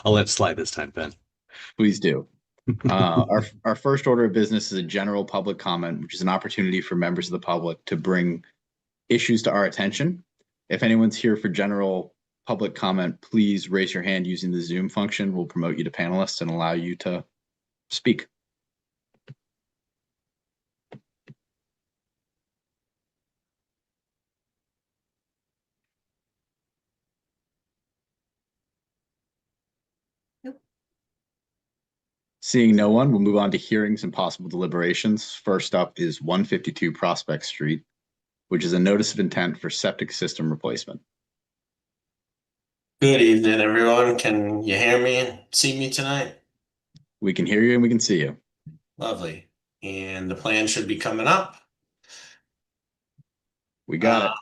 I'll let it slide this time, Ben. Please do. Our first order of business is a general public comment, which is an opportunity for members of the public to bring issues to our attention. If anyone's here for general public comment, please raise your hand using the Zoom function. We'll promote you to panelists and allow you to speak. Seeing no one, we'll move on to hearings and possible deliberations. First up is 152 Prospect Street, which is a notice of intent for septic system replacement. Good evening, everyone. Can you hear me and see me tonight? We can hear you and we can see you. Lovely. And the plan should be coming up. We got it.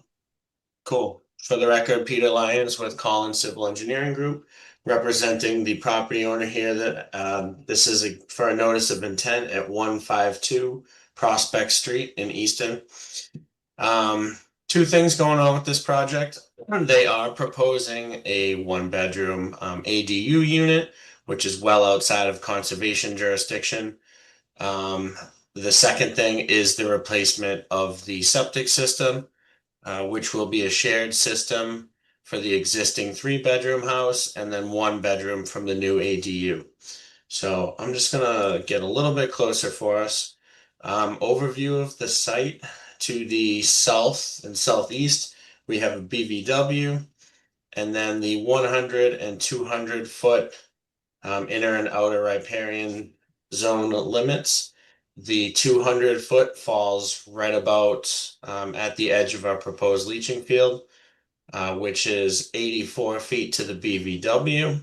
Cool. For the record, Peter Lyons with Collins Civil Engineering Group, representing the property owner here. That this is for a notice of intent at 152 Prospect Street in Easton. Two things going on with this project. They are proposing a one-bedroom ADU unit, which is well outside of conservation jurisdiction. The second thing is the replacement of the septic system, which will be a shared system for the existing 3-bedroom house and then 1 bedroom from the new ADU. So I'm just gonna get a little bit closer for us. Overview of the site. To the south and southeast, we have a BVW, and then the 100 and 200 foot inner and outer riparian zone limits. The 200 foot falls right about at the edge of our proposed leaching field, which is 84 feet to the BVW.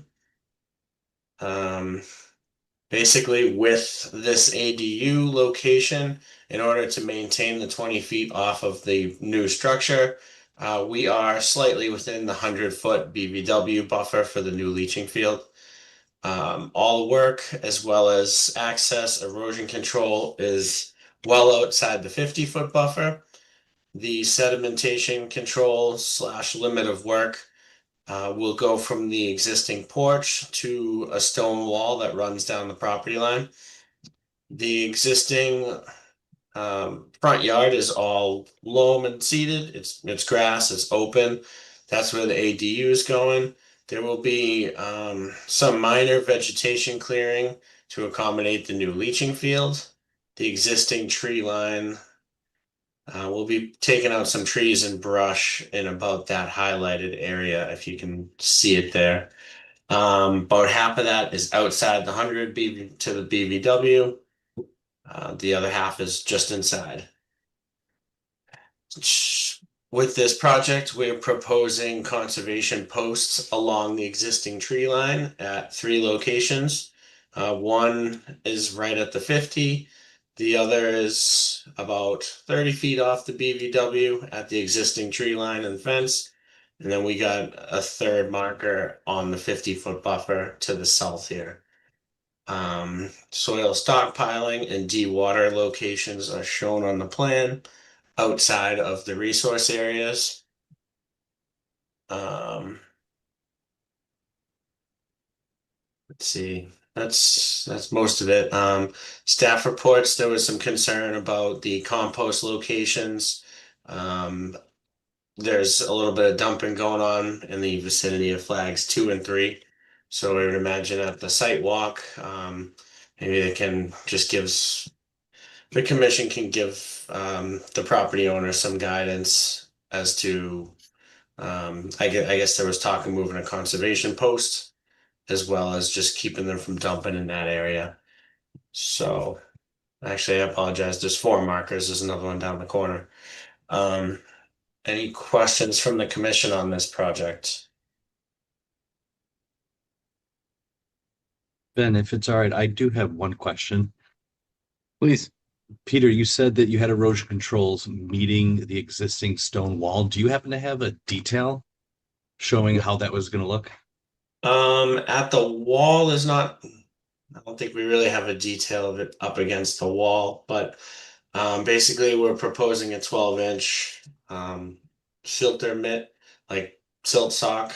Basically, with this ADU location, in order to maintain the 20 feet off of the new structure, we are slightly within the 100-foot BVW buffer for the new leaching field. All work as well as access erosion control is well outside the 50-foot buffer. The sedimentation control / limit of work will go from the existing porch to a stone wall that runs down the property line. The existing front yard is all loam and seeded. It's grass, it's open. That's where the ADU is going. There will be some minor vegetation clearing to accommodate the new leaching field. The existing tree line we'll be taking out some trees and brush in about that highlighted area, if you can see it there. About half of that is outside the 100 to the BVW. The other half is just inside. With this project, we're proposing conservation posts along the existing tree line at 3 locations. One is right at the 50. The other is about 30 feet off the BVW at the existing tree line and fence. And then we got a third marker on the 50-foot buffer to the south here. Soil stockpiling and de-water locations are shown on the plan outside of the resource areas. Let's see. That's most of it. Staff reports, there was some concern about the compost locations. There's a little bit of dumping going on in the vicinity of flags 2 and 3. So I would imagine at the site walk, maybe they can just the commission can give the property owner some guidance as to, I guess there was talk of moving a conservation post, as well as just keeping them from dumping in that area. So actually, I apologize. There's 4 markers. There's another one down the corner. Any questions from the commission on this project? Ben, if it's all right, I do have one question. Please. Peter, you said that you had erosion controls meeting the existing stone wall. Do you happen to have a detail showing how that was going to look? At the wall is not, I don't think we really have a detail of it up against the wall, but basically we're proposing a 12-inch filter mitt, like silt sock.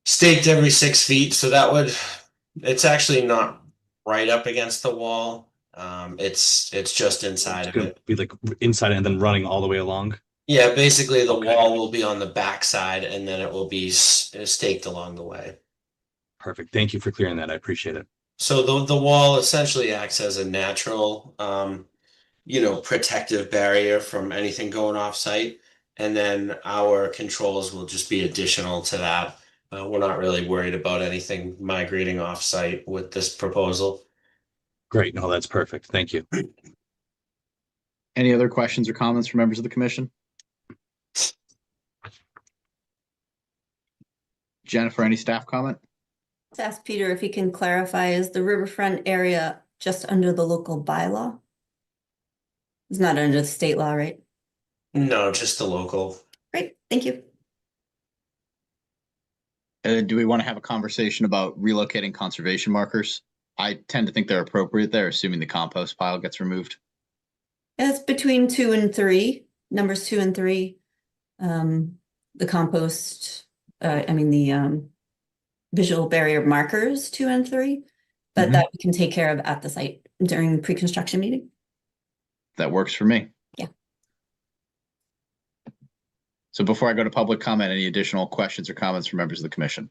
Staked every 6 feet, so that would, it's actually not right up against the wall. It's just inside It's of gonna it. be like inside and then running all the way along. Yeah, basically the Okay. wall will be on the back side and then it will be staked along the way. Perfect. Thank you for clearing that. I appreciate it. So the wall essentially acts as a natural protective barrier from anything going off site. And then our controls will just be additional to that. We're not really worried about anything migrating off site with this proposal. Great. No, that's perfect. Thank you. Any other questions or comments from members of the commission? Jennifer, any staff comment? Let's ask Peter if he can clarify, is the riverfront area just under the local bylaw? It's not under the state law, right? No, just the local. Great, thank you. Do we want to have a conversation about relocating conservation markers? I tend to think they're appropriate there, assuming the compost pile gets removed. It's between 2 and 3, numbers 2 and 3. The compost, the visual barrier markers 2 and 3, but that we can take care of at the site during the pre-construction meeting. That works for me. Yeah. So before I go to public comment, any additional questions or comments from members of the commission?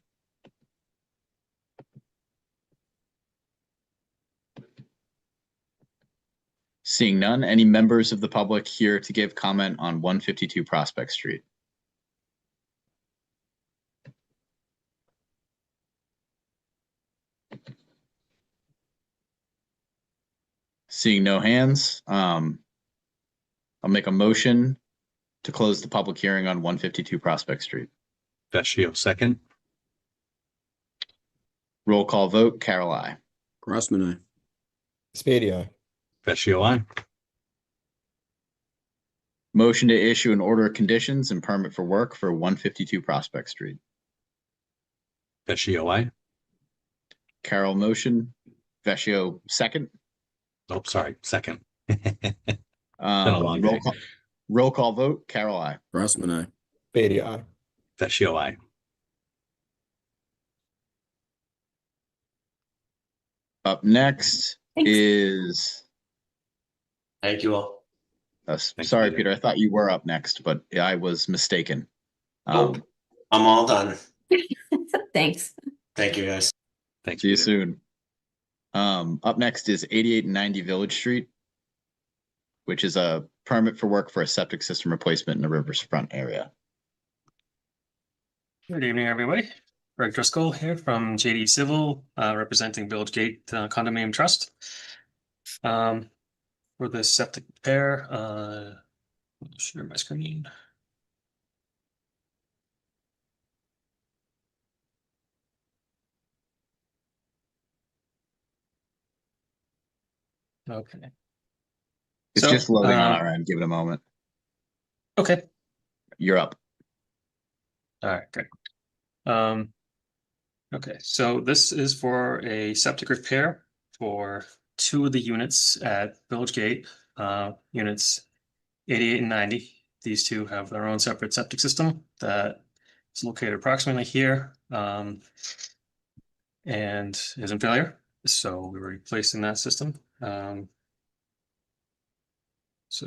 Seeing none, any members of the public here to give comment on 152 Prospect Street? Seeing no hands, I'll make a motion to close the public hearing on 152 Prospect Street. Vecchio, second. Roll call vote, Carol, I. Grossman, aye. Spady, aye. Vecchio, aye. Motion to issue an order of conditions and permit for work for 152 Prospect Street. Vecchio, aye. Carol motion, Vecchio second. Oh, sorry, second. Roll day. roll call vote, Carol, I. Grossman, aye. Spady, aye. Vecchio, aye. Up next Thanks. is, Thank you all. sorry, Peter. Peter, I thought you were up next, but I was mistaken. Nope. I'm all done. Thanks. Thank you guys. Thanks. See you Peter. soon. Up next is 88 and 90 Village Street, which is a permit for work for a septic system replacement in the riverfront area. Good evening, everybody. Greg Driscoll here from JD Civil, representing Village Gate Condominium Trust. For the septic repair, I'll share my screen. Okay. It's So, just loading on our end. Give it a moment. Okay. You're up. All right, good. Okay, so this is for a septic repair for 2 of the units at Village Gate, units 88 and 90. These 2 have their own separate septic system that is located approximately here, and is in failure. So we're replacing that system. So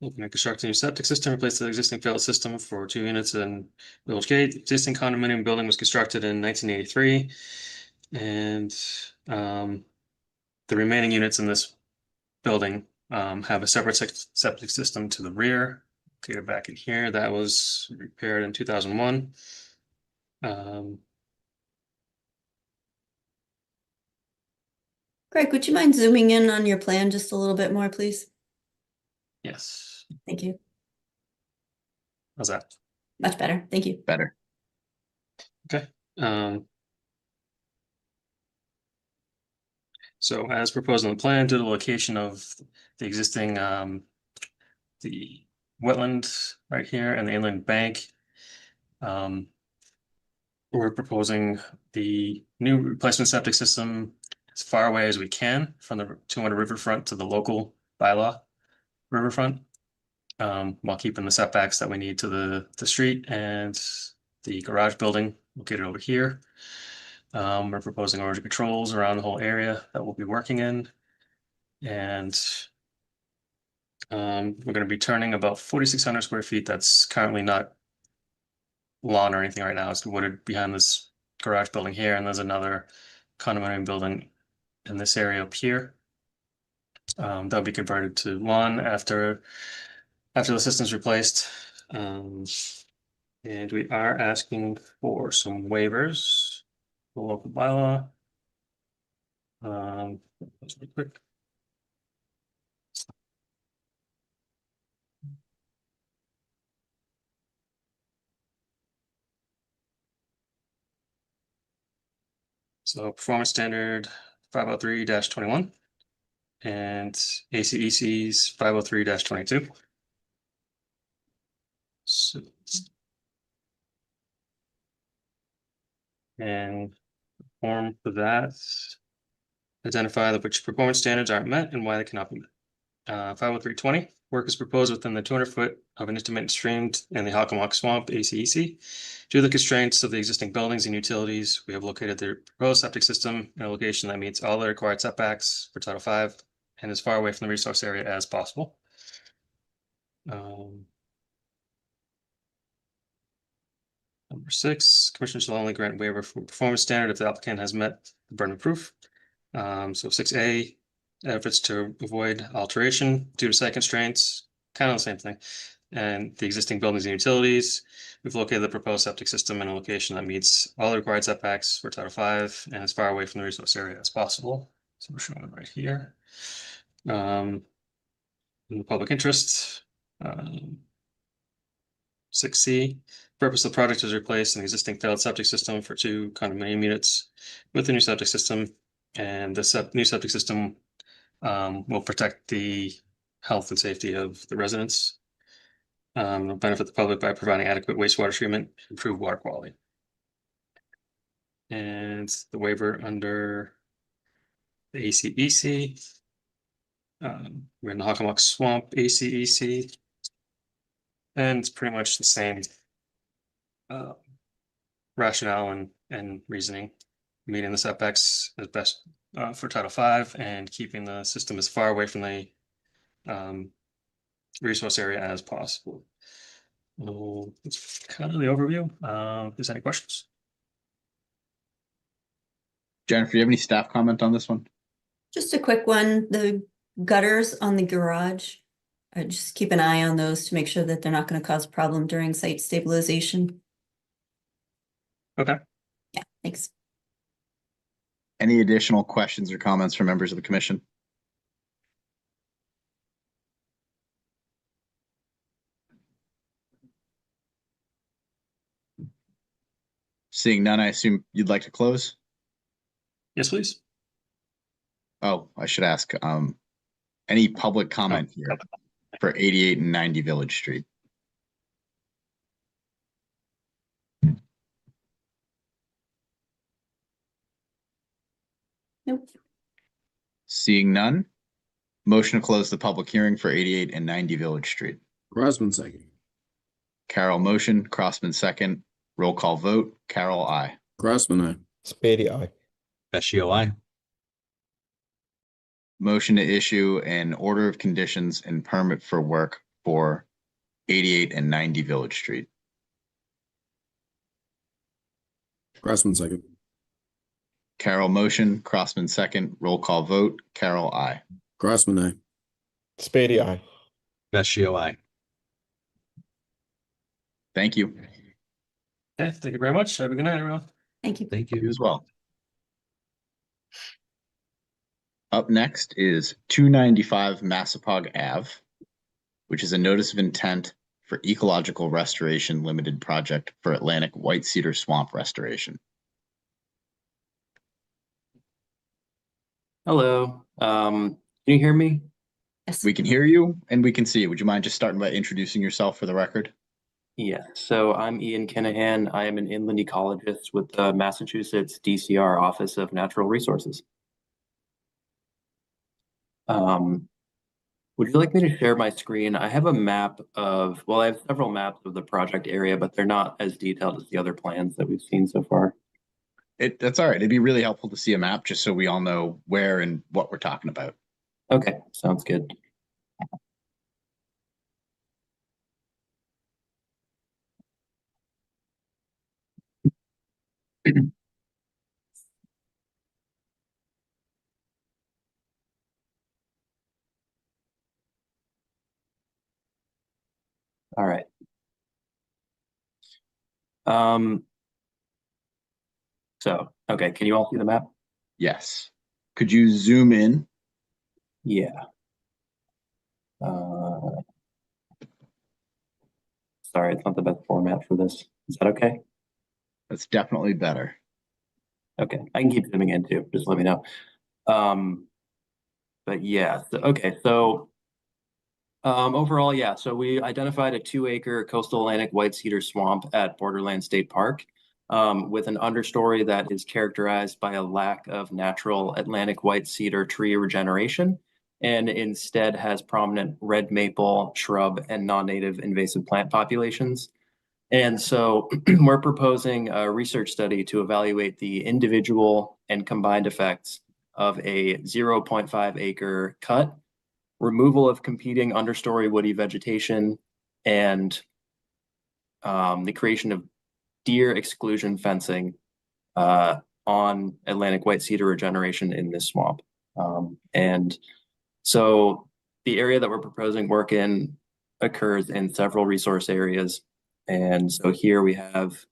looking at constructing a new septic system, replace the existing failed system for 2 units in Village Gate. Existing condominium building was constructed in 1983. And the remaining units in this building have a separate septic system to the rear. Located back in here, that was repaired in 2001. Greg, would you mind zooming in on your plan just a little bit more, please? Yes, Thank you. how's that? Much better. Thank you. Better. Okay. So as proposed on the plan, to the location of the existing the wetland right here and the inland bank. We're proposing the new replacement septic system as far away as we can from the 200 riverfront to the local bylaw riverfront. while keeping the setbacks that we need to the street and the garage building located over here. We're proposing erosion controls around the whole area that we'll be working in. And we're going to be turning about 4,600 square feet. That's currently not lawn or anything right now. It's wooded behind this garage building here. And there's another condominium building in this area up here. That'll be converted to lawn after the system's replaced. And we are asking for some waivers, the local bylaw. Let's be quick. So performance standard 503-21 and ACEC's 503-22. So, and form for that, identify which performance standards aren't met and why they cannot be met. 503-20, work is proposed within the 200-foot of an intermittent stream and the Hockomock Swamp, ACEC. Due to the constraints of the existing buildings and utilities, we have located the proposed septic system in a location that meets all the required setbacks for Title V and as far away from the resource area as possible. Number 6, Commissioner shall only grant waiver for performance standard if the applicant has met the burden of proof. So 6A, efforts to avoid alteration due to site constraints, kind of the same thing. And the existing buildings and utilities, we've located the proposed septic system in a location that meets all the required setbacks for Title V and as far away from the resource area as possible. So we're showing it right here. In the public interest, 6C, purpose of the project is to replace an existing failed septic system for 2 condominium units with a new septic system. And the new septic system will protect the health and safety of the residents. Will benefit the public by providing adequate wastewater treatment, improve water quality. And the waiver under the ACEC, we're in the Hockomock Swamp ACEC, and it's pretty much the same rationale and reasoning, meeting the setbacks as best for Title V and keeping the system as far away from the resource area as possible. That's kind of the overview. If there's any questions? Jennifer, do you have any staff comment on this one? Just a quick one, the gutters on the garage. Just keep an eye on those to make sure that they're not going to cause a problem during site stabilization. Okay. Yeah, thanks. Any additional questions or comments from members of the commission? Seeing none, I assume you'd like to close? Yes, please. Oh, I should ask, any public comment here for 88 and 90 Village Street? Nope. Seeing none, motion to close the public hearing for 88 and 90 Village Street. Crossman second. Carol motion, Crossman second, roll call vote, Carol, I. Crossman aye. Spady, aye. Vecchio, aye. Motion to issue an order of conditions and permit for work for 88 and 90 Village Street. Crossman second. Carol motion, Crossman second, roll call vote, Carol, I. Crossman aye. Spady, aye. Vecchio, aye. Thank you. Okay, thank you very much. Have a good night, everyone. Thank you. Thank You you. as well. Up next is 295 Massapog Ave, which is a notice of intent for Ecological Restoration Limited Project for Atlantic White Cedar Swamp Restoration. Hello. Can you hear me? Yes. We can hear you and we can see you. Would you mind just starting by introducing yourself for the record? Yeah. So I'm Ian Kinahan. I am an inland ecologist with the Massachusetts DCR Office of Natural Resources. Would you like me to share my screen? I have a map of, well, I have several maps of the project area, but they're not as detailed as the other plans that we've seen so far. That's all right. It'd be really helpful to see a map just so we all know where and what we're talking about. Okay, sounds good. All right. Okay, can you all see the map? Yes. Could you zoom in? Yeah. Sorry, it's not the best format for this. Is that okay? That's definitely better. Okay, I can keep zooming in too. Just let me know. But yeah, overall, yeah. So we identified a 2-acre coastal Atlantic white cedar swamp at Borderland State Park, with an understory that is characterized by a lack of natural Atlantic white cedar tree regeneration, and instead has prominent red maple, shrub, and non-native invasive plant populations. And so we're proposing a research study to evaluate the individual and combined effects of a 0.5 acre cut, removal of competing understory woody vegetation, and the creation of deer exclusion fencing on Atlantic white cedar regeneration in this swamp. And so the area that we're proposing work in occurs in several resource areas. And so here we have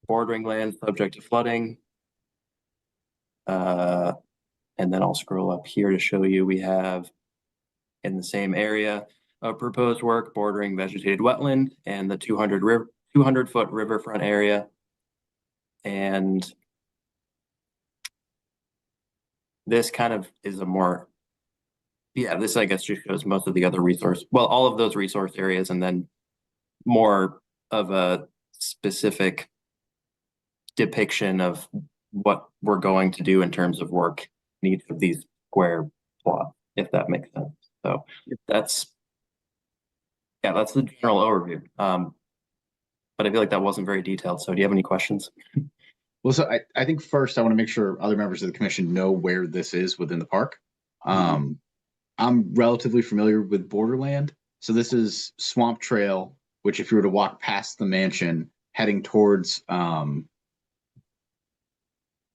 bordering land subject to flooding. And then I'll scroll up here to show you we have in the same area of proposed work bordering vegetated wetland and the 200-foot riverfront area. And this kind of is a more, this I guess just shows most of the other all of those resource areas, and then more of a specific depiction of what we're going to do in terms of work in each of these square plots, if that makes sense. So that's the general overview. But I feel like that wasn't very detailed. So do you have any questions? Well, so I think first I want to make sure other members of the commission know where this is within the park. I'm relatively familiar with Borderland. So this is Swamp Trail, which if you were to walk past the mansion heading towards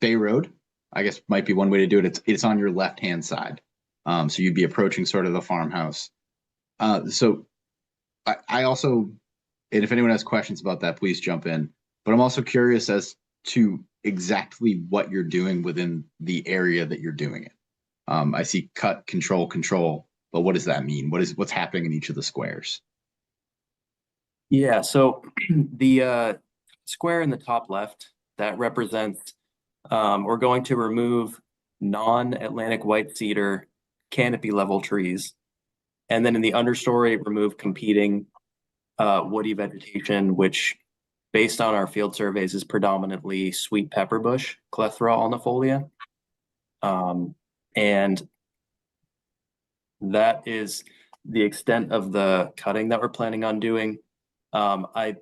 Bay Road, I guess might be one way to do it. It's on your left-hand side. So you'd be approaching sort of the farmhouse. So I also, and if anyone has questions about that, please jump in. But I'm also curious as to exactly what you're doing within the area that you're doing it. I see cut, control, but what does that mean? What's happening in each of the squares? Yeah, so the square in the top left, that represents, we're going to remove non-Atlantic white cedar canopy level trees. And then in the understory, remove competing woody vegetation, which based on our field surveys is predominantly sweet pepper bush, Clethra alnifolia. And that is the extent of the cutting that we're planning on doing. I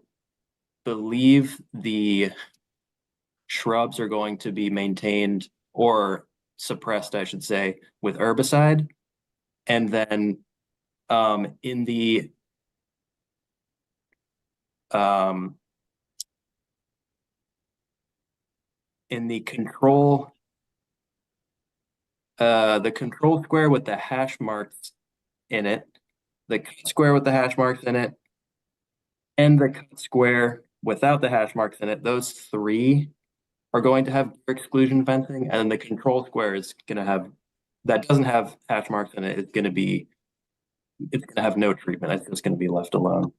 believe the shrubs are going to be maintained or suppressed, I should say, with herbicide. And then in the control square with the hash marks in it, the cut square with the hash marks in it, and the cut square without the hash marks in it, those three are going to have exclusion fencing, and then the control square is going to have, that doesn't have hash marks in it, it's going to have no treatment. It's just going to be left alone.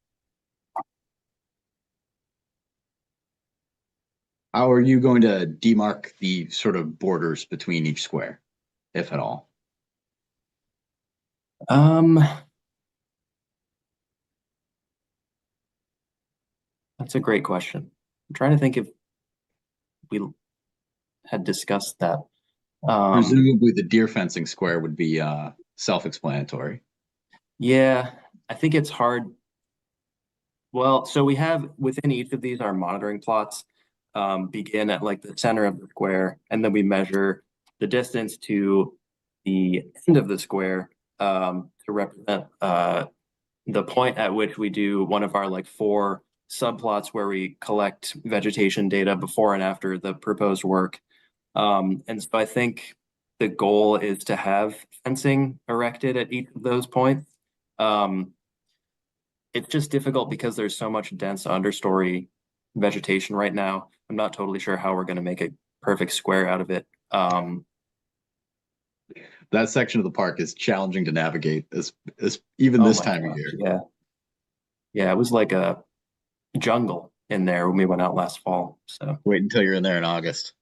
How are you going to demarc the sort of borders between each square, if at all? That's a great question. I'm trying to think if we had discussed that. Presumably the deer fencing square would be self-explanatory. Yeah, I think it's hard. Well, so we have within each of these our monitoring plots begin at like the center of the square, and then we measure the distance to the end of the square to represent the point at which we do one of our like 4 subplots where we collect vegetation data before and after the proposed work. And so I think the goal is to have fencing erected at each of those points. It's just difficult because there's so much dense understory vegetation right now. I'm not totally sure how we're going to make a perfect square out of it. That section of the park is challenging to navigate as even Oh this my time of gosh, year. yeah. Yeah, it was like a jungle in there when we went out last fall. So Wait until you're in there in August.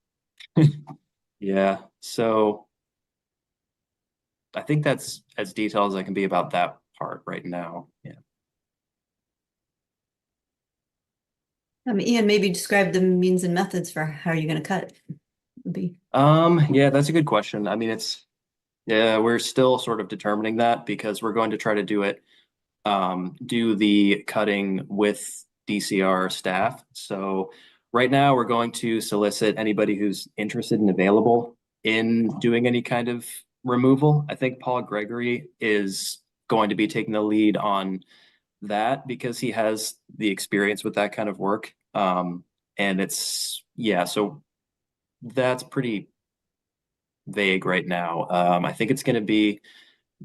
yeah, so I think that's as detailed as I can be about that part right now. Yeah. Ian, maybe describe the means and methods for how you're going to cut. Would be Yeah, that's a good question. I mean, yeah, we're still sort of determining that because we're going to try to do it, do the cutting with DCR staff. So right now we're going to solicit anybody who's interested and available in doing any kind of removal. I think Paul Gregory is going to be taking the lead on that because he has the experience with that kind of work. And yeah, so that's pretty vague right now. I think it's going to be,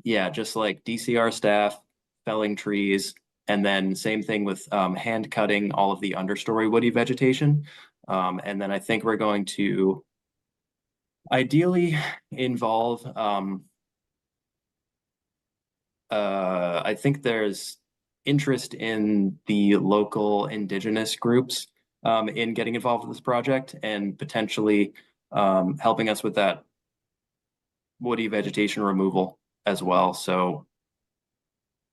yeah, just like DCR staff felling trees, and then same thing with hand cutting all of the understory woody vegetation. And then I think we're going to ideally involve, I think there's interest in the local indigenous groups in getting involved with this project and potentially helping us with that woody vegetation removal as well. So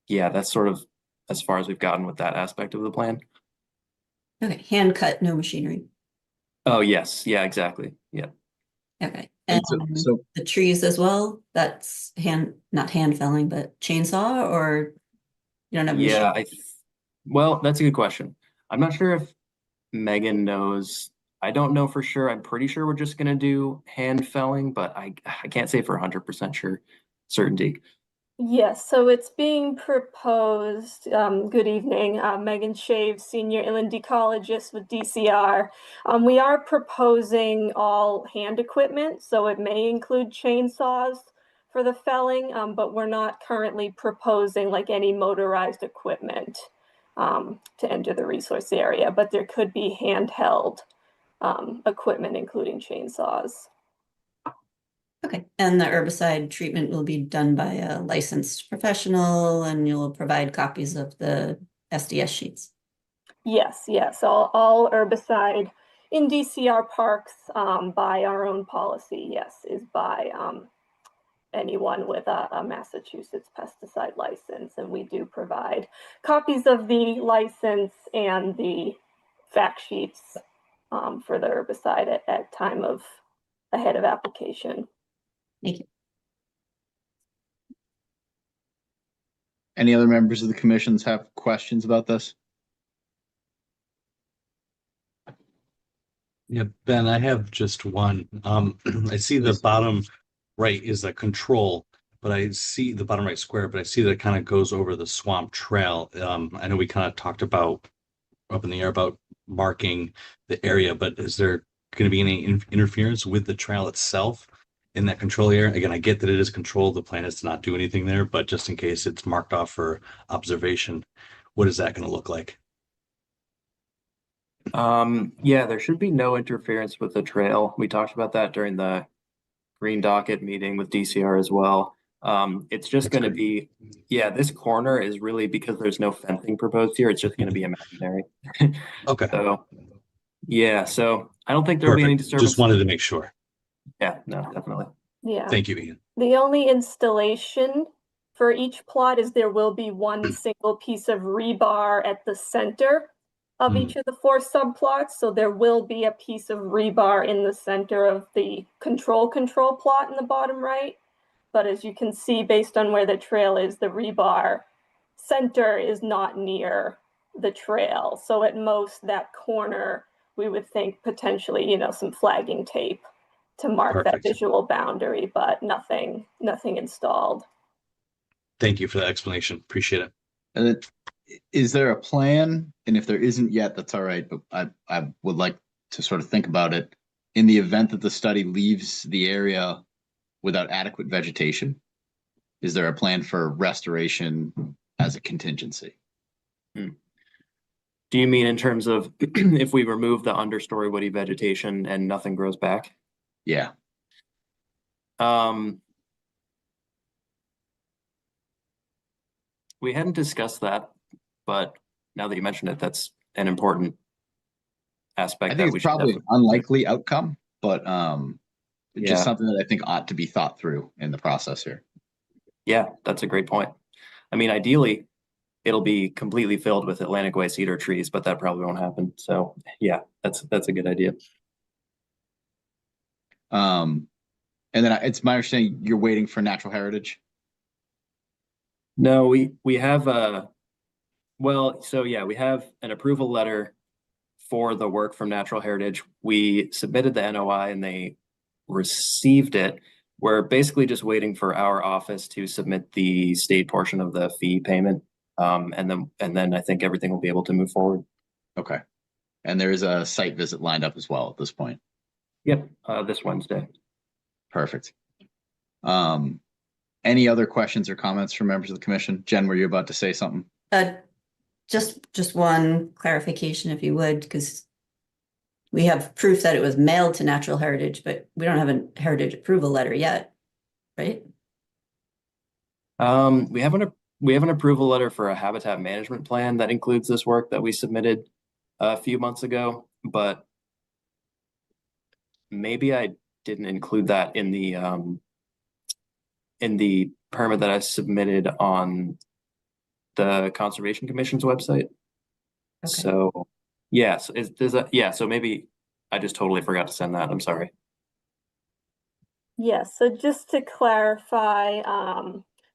yeah, that's sort of as far as we've gotten with that aspect of the plan. okay. Hand cut, no machinery. Oh, yes. Yeah, exactly. Yeah. Okay. And And so the trees as well. That's not hand felling, but chainsaw, or you don't have Yeah, machine. well, that's a good question. I'm not sure if Megan knows. I don't know for sure. I'm pretty sure we're just gonna do hand felling, but I can't say for 100% sure certainty. Yes, so it's being proposed. Good evening, Megan Shave, senior inland ecologist with DCR. We are proposing all hand equipment, so it may include chainsaws for the felling, but we're not currently proposing like any motorized equipment to enter the resource area, but there could be handheld equipment, including chainsaws. Okay. And the herbicide treatment will be done by a licensed professional, and you'll provide copies of the SDS sheets. Yes, yes, all herbicide in DCR parks by our own policy, yes, is by anyone with a Massachusetts pesticide license. And we do provide copies of the license and the fact sheets for the herbicide at time of ahead of application. Thank you. any other members of the commissions have questions about this? Yeah, Ben, I have just one. I see the bottom right is a control, but I see the bottom right square, but I see that it kind of goes over the swamp trail. I know we kind of talked about up in the air about marking the area, but is there going to be any interference with the trail itself in that control area? Again, I get that it is controlled. The plan is to not do anything there, but just in case it's marked off for observation, what is that going to look like? Yeah, there should be no interference with the trail. We talked about that during the green docket meeting with DCR as well. It's just going to be, yeah, this corner is really because there's no fencing proposed here. It's just going to be imaginary. Okay, So, yeah, so I don't think there'll be any perfect. disturbance. Just wanted to make sure. Yeah, no, definitely. Yeah. Thank you, Ian. The only installation for each plot is there will be one single piece of rebar at the center of each of the 4 subplots. So there will be a piece of rebar in the center of the control plot in the bottom right. but as you can see, based on where the trail is, the rebar center is not near the trail. So at most, that corner, we would think potentially, you know, some flagging tape to mark that Perfect. visual boundary, but nothing installed. Thank you for the explanation. Appreciate it. And is there a plan? And if there isn't yet, that's all right. But I would like to sort of think about it in the event that the study leaves the area without adequate vegetation. Is there a plan for restoration as a contingency? Do you mean in terms of if we remove the understory woody vegetation and nothing grows back? Yeah. We hadn't discussed that, but now that you mention it, that's an important aspect. I think that it's probably an unlikely outcome, but just something that I think ought to be thought through in the process here. Yeah, that's a great point. I mean, ideally, it'll be completely filled with Atlantic white cedar trees, but that probably won't happen. So yeah, that's a good idea. And then it's my understanding you're waiting for natural heritage. No, we have we have an approval letter for the work from Natural Heritage. We submitted the NOI and they received it. We're basically just waiting for our office to submit the state portion of the fee payment. And then I think everything will be able to move forward. Okay. And there is a site visit lined up as well at this point. Yep, this Wednesday. Perfect. Any other questions or comments from members of the commission? Jen, were you about to say something? Just one clarification, if you would, because we have proof that it was mailed to Natural Heritage, but we don't have a heritage approval letter yet, right? We have an approval letter for a habitat management plan that includes this work that we submitted a few months ago, but maybe I didn't include that in the permit that I submitted on the Conservation Commission's website. Okay. So yes, so maybe I just totally forgot to send that. I'm sorry. Yes, so just to clarify,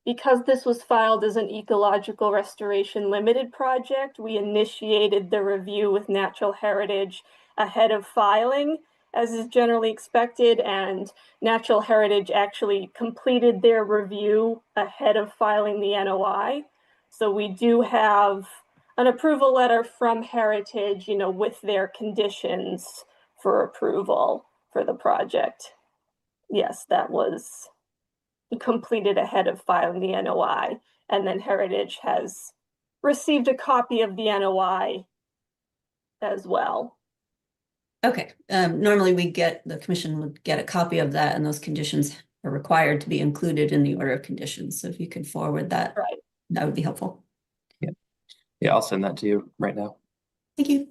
because this was filed as an ecological restoration limited project, we initiated the review with Natural Heritage ahead of filing, as is generally expected, and Natural Heritage actually completed their review ahead of filing the NOI. So we do have an approval letter from Heritage, you know, with their conditions for approval for the project. Yes, that was completed ahead of filing the NOI, and then Heritage has received a copy of the NOI as well. Okay, normally the commission would get a copy of that, and those conditions are required to be included in the order of conditions. So if you could forward that, right, that would be helpful. Yeah, I'll send that to you right now. Thank you.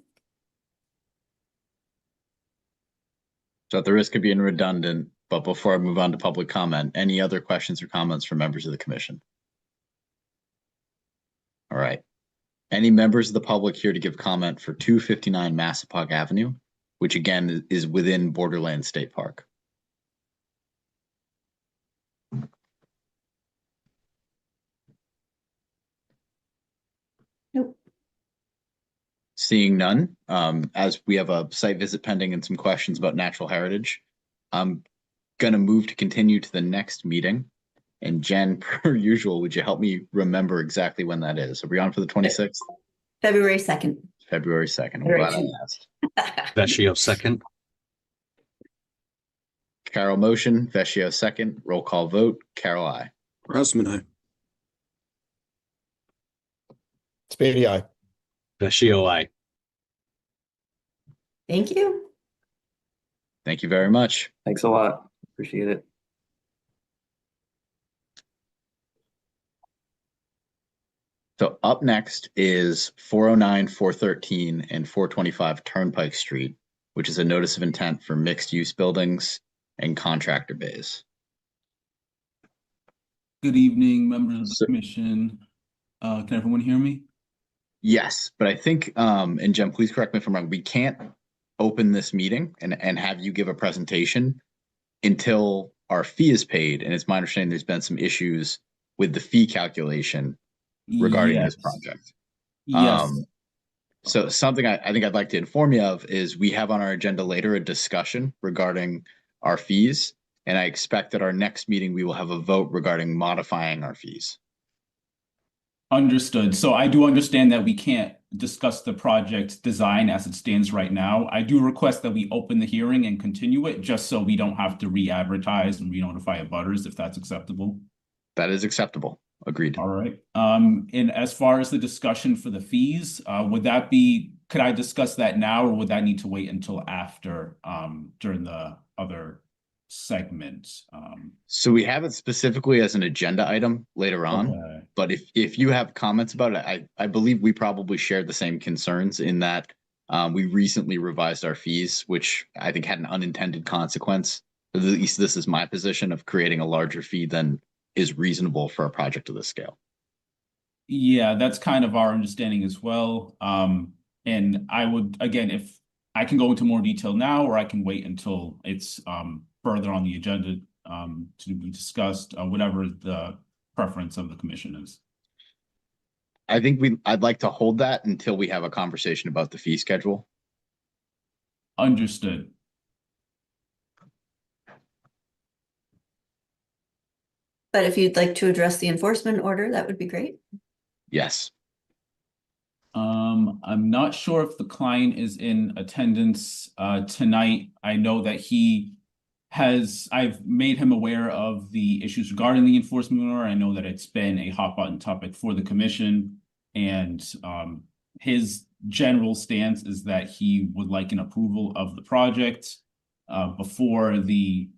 So at the risk of being redundant, but before I move on to public comment, any other questions or comments from members of the commission? All right. Any members of the public here to give comment for 259 Massapog Avenue, which again is within Borderland State Park? Nope. Seeing none, as we have a site visit pending and some questions about natural heritage, I'm going to move to continue to the next meeting. And Jen, per usual, would you help me remember exactly when that is? Are we on for the 26th? February 2nd. February 2nd. I'm glad I asked. Vecchio second. Carol motion, Vecchio second. Roll call vote. Carol, aye. Grossman, aye. Spady, aye. Vecchio, aye. Thank you. Thank you very much. Thanks a lot. Appreciate it. So up next is 409, 413, and 425 Turnpike Street, which is a notice of intent for mixed-use buildings and contractor bays. Good evening, members of the commission. Can everyone hear me? Yes, but I think, and Jen, please correct me if I'm wrong, we can't open this meeting and have you give a presentation until our fee is paid, and it's my understanding there's been some issues with the fee calculation regarding this project. Yes. So something I think I'd like to inform you of is we have on our agenda later a discussion regarding our fees, and I expect that our next meeting we will have a vote regarding modifying our fees. Understood. So I do understand that we can't discuss the project design as it stands right now. I do request that we open the hearing and continue it just so we don't have to re-advertise and re-notify abutters if that's acceptable. That is acceptable. Agreed. All right. And as far as the discussion for the fees, could I discuss that now, or would that need to wait until after, during the other segment? So we have it specifically as an agenda item later on, Okay. but if you have comments about it, I believe we probably shared the same concerns in that we recently revised our fees, which I think had an unintended consequence. At least this is my position of creating a larger fee than is reasonable for a project of this scale. Yeah, that's kind of our understanding as well. And I would, again, if I can go into more detail now, or I can wait until it's further on the agenda to be discussed, whatever the preference of the commission is. I think I'd like to hold that until we have a conversation about the fee schedule. Understood. But if you'd like to address the enforcement order, that would be great. Yes. I'm not sure if the client is in attendance tonight. I know that I've made him aware of the issues regarding the enforcement order. I know that it's been a hot button topic for the commission, and his general stance is that he would like an approval of the project before the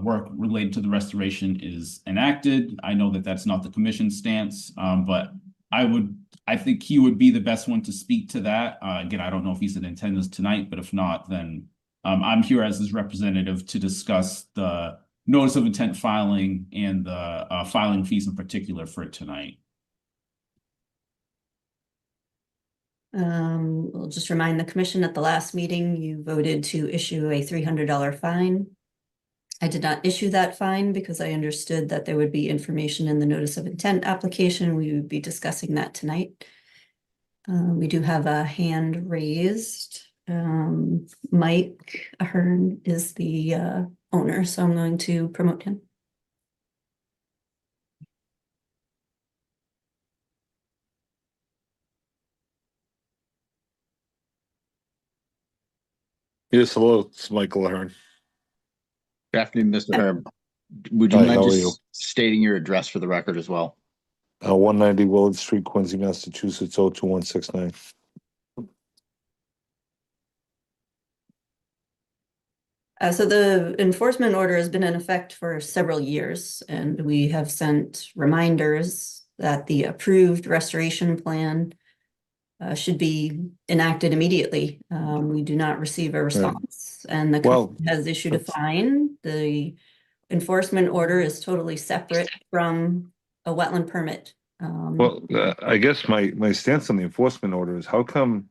work related to the restoration is enacted. I know that that's not the commission's stance, but I think he would be the best one to speak to that. Again, I don't know if he's in attendance tonight, but if not, then I'm here as his representative to discuss the notice of intent filing and the filing fees in particular for tonight. We'll just remind the commission at the last meeting, you voted to issue a $300 fine. I did not issue that fine because I understood that there would be information in the notice of intent application. We would be discussing that tonight. We do have a hand raised. Mike Ahern is the owner, so I'm going to promote him. Yes, hello, it's Michael Ahern. Good afternoon, Mr. Herb. Would you Hi, mind how are just you? stating your address for the record as well? 190 Willard Street, Quincy, Massachusetts, 02169. So the enforcement order has been in effect for several years, and we have sent reminders that the approved restoration plan should be enacted immediately. We do not receive a response, and the company has issued a fine. The enforcement order is totally separate from a wetland permit. I guess my stance on the enforcement order is, how come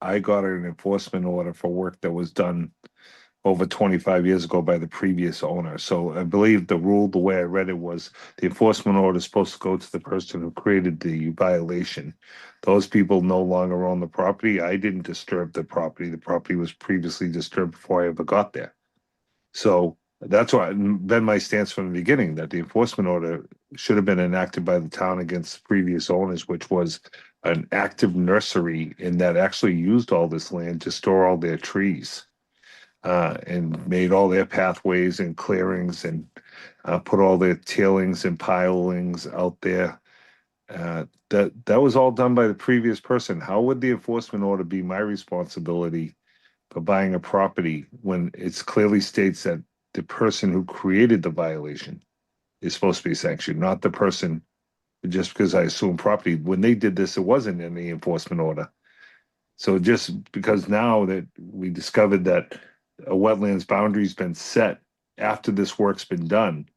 I got an enforcement order for work that was done over 25 years ago by the previous owner? So I believe the rule, the way I read it, was the enforcement order is supposed to go to the person who created the violation. Those people no longer own the property. I didn't disturb the property. The property was previously disturbed before I ever got there. So that's why been my stance from the beginning, that the enforcement order should have been enacted by the town against previous owners, which was an active nursery, and that actually used all this land to store all their trees. And made all their pathways and clearings, and put all their tailings and pilings out there. That was all done by the previous person. How would the enforcement order be my responsibility for buying a property when it clearly states that the person who created the violation is supposed to be sanctioned, not the person just because I assume property? When they did this, it wasn't in the enforcement order. So just because now that we discovered that a wetlands boundary's been set after this work's been done,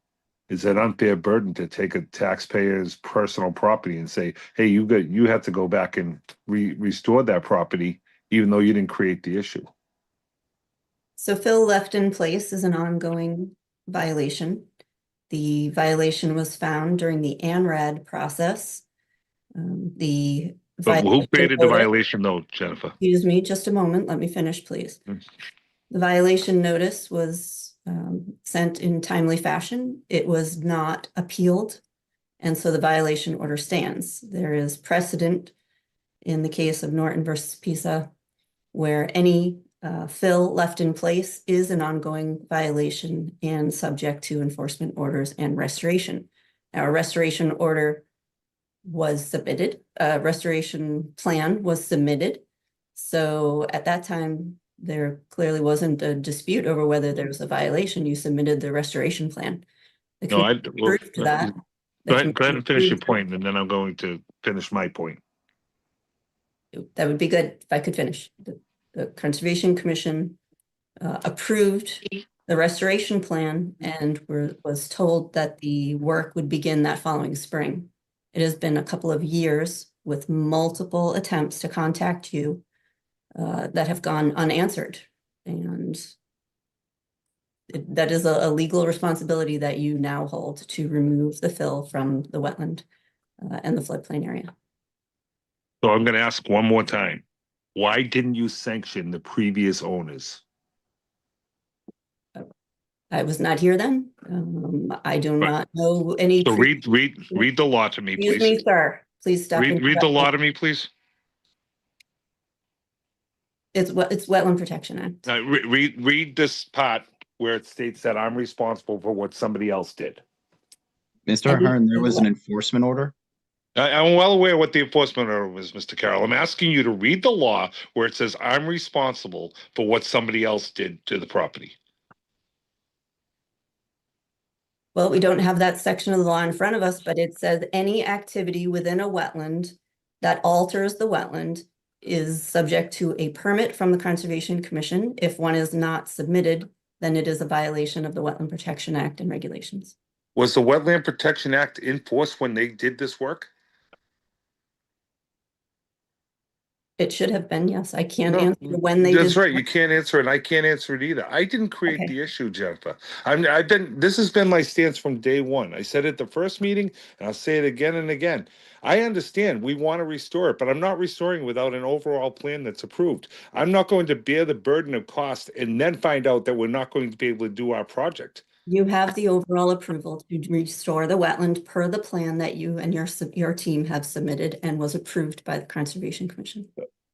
is an unfair burden to take a taxpayer's personal property and say, hey, you have to go back and restore that property, even though you didn't create the issue. So Phil left in place is an ongoing violation. The violation was found during the ANRAD process. The But who violation created the notice- violation though, Jennifer? Excuse me, just a moment. Let me finish, please. The violation notice was sent in timely fashion. It was not appealed, and so the violation order stands. There is precedent in the case of Norton versus Pisa, where any fill left in place is an ongoing violation and subject to enforcement orders and restoration. Our restoration order was submitted, restoration plan was submitted. So at that time, there clearly wasn't a dispute over whether there was a violation. You submitted the restoration plan. The No, I, commission well, approved that. go ahead and finish your approved- point, and then I'm going to finish my point. That would be good if I could finish. The Conservation Commission approved the restoration plan and was told that the work would begin that following spring. It has been a couple of years with multiple attempts to contact you that have gone unanswered. And that is a legal responsibility that you now hold to remove the fill from the wetland and the floodplain area. So I'm going to ask one more time. Why didn't you sanction the previous owners? I was not here then. I do not know any. So read the law to me, Excuse please. me, sir. Please stop. Read the interrupting. law to me, please. It's Wetland Protection Act. Read this part where it states that I'm responsible for what somebody else did. Mr. Ahern, there was an enforcement order. I'm well aware what the enforcement order was, Mr. Carroll. I'm asking you to read the law where it says I'm responsible for what somebody else did to the property. Well, we don't have that section of the law in front of us, but it says any activity within a wetland that alters the wetland is subject to a permit from the Conservation Commission. If one is not submitted, then it is a violation of the Wetland Protection Act and regulations. Was the Wetland Protection Act in force when they did this work? It should have been, yes. I can't No, answer when they did. That's right. You can't answer it, and I can't answer it either. I didn't create Okay. the issue, Jennifer. This has been my stance from day one. I said it the first meeting, and I'll say it again and again. I understand we want to restore it, but I'm not restoring without an overall plan that's approved. I'm not going to bear the burden of cost and then find out that we're not going to be able to do our project. You have the overall approval to restore the wetland per the plan that you and your team have submitted and was approved by the Conservation Commission.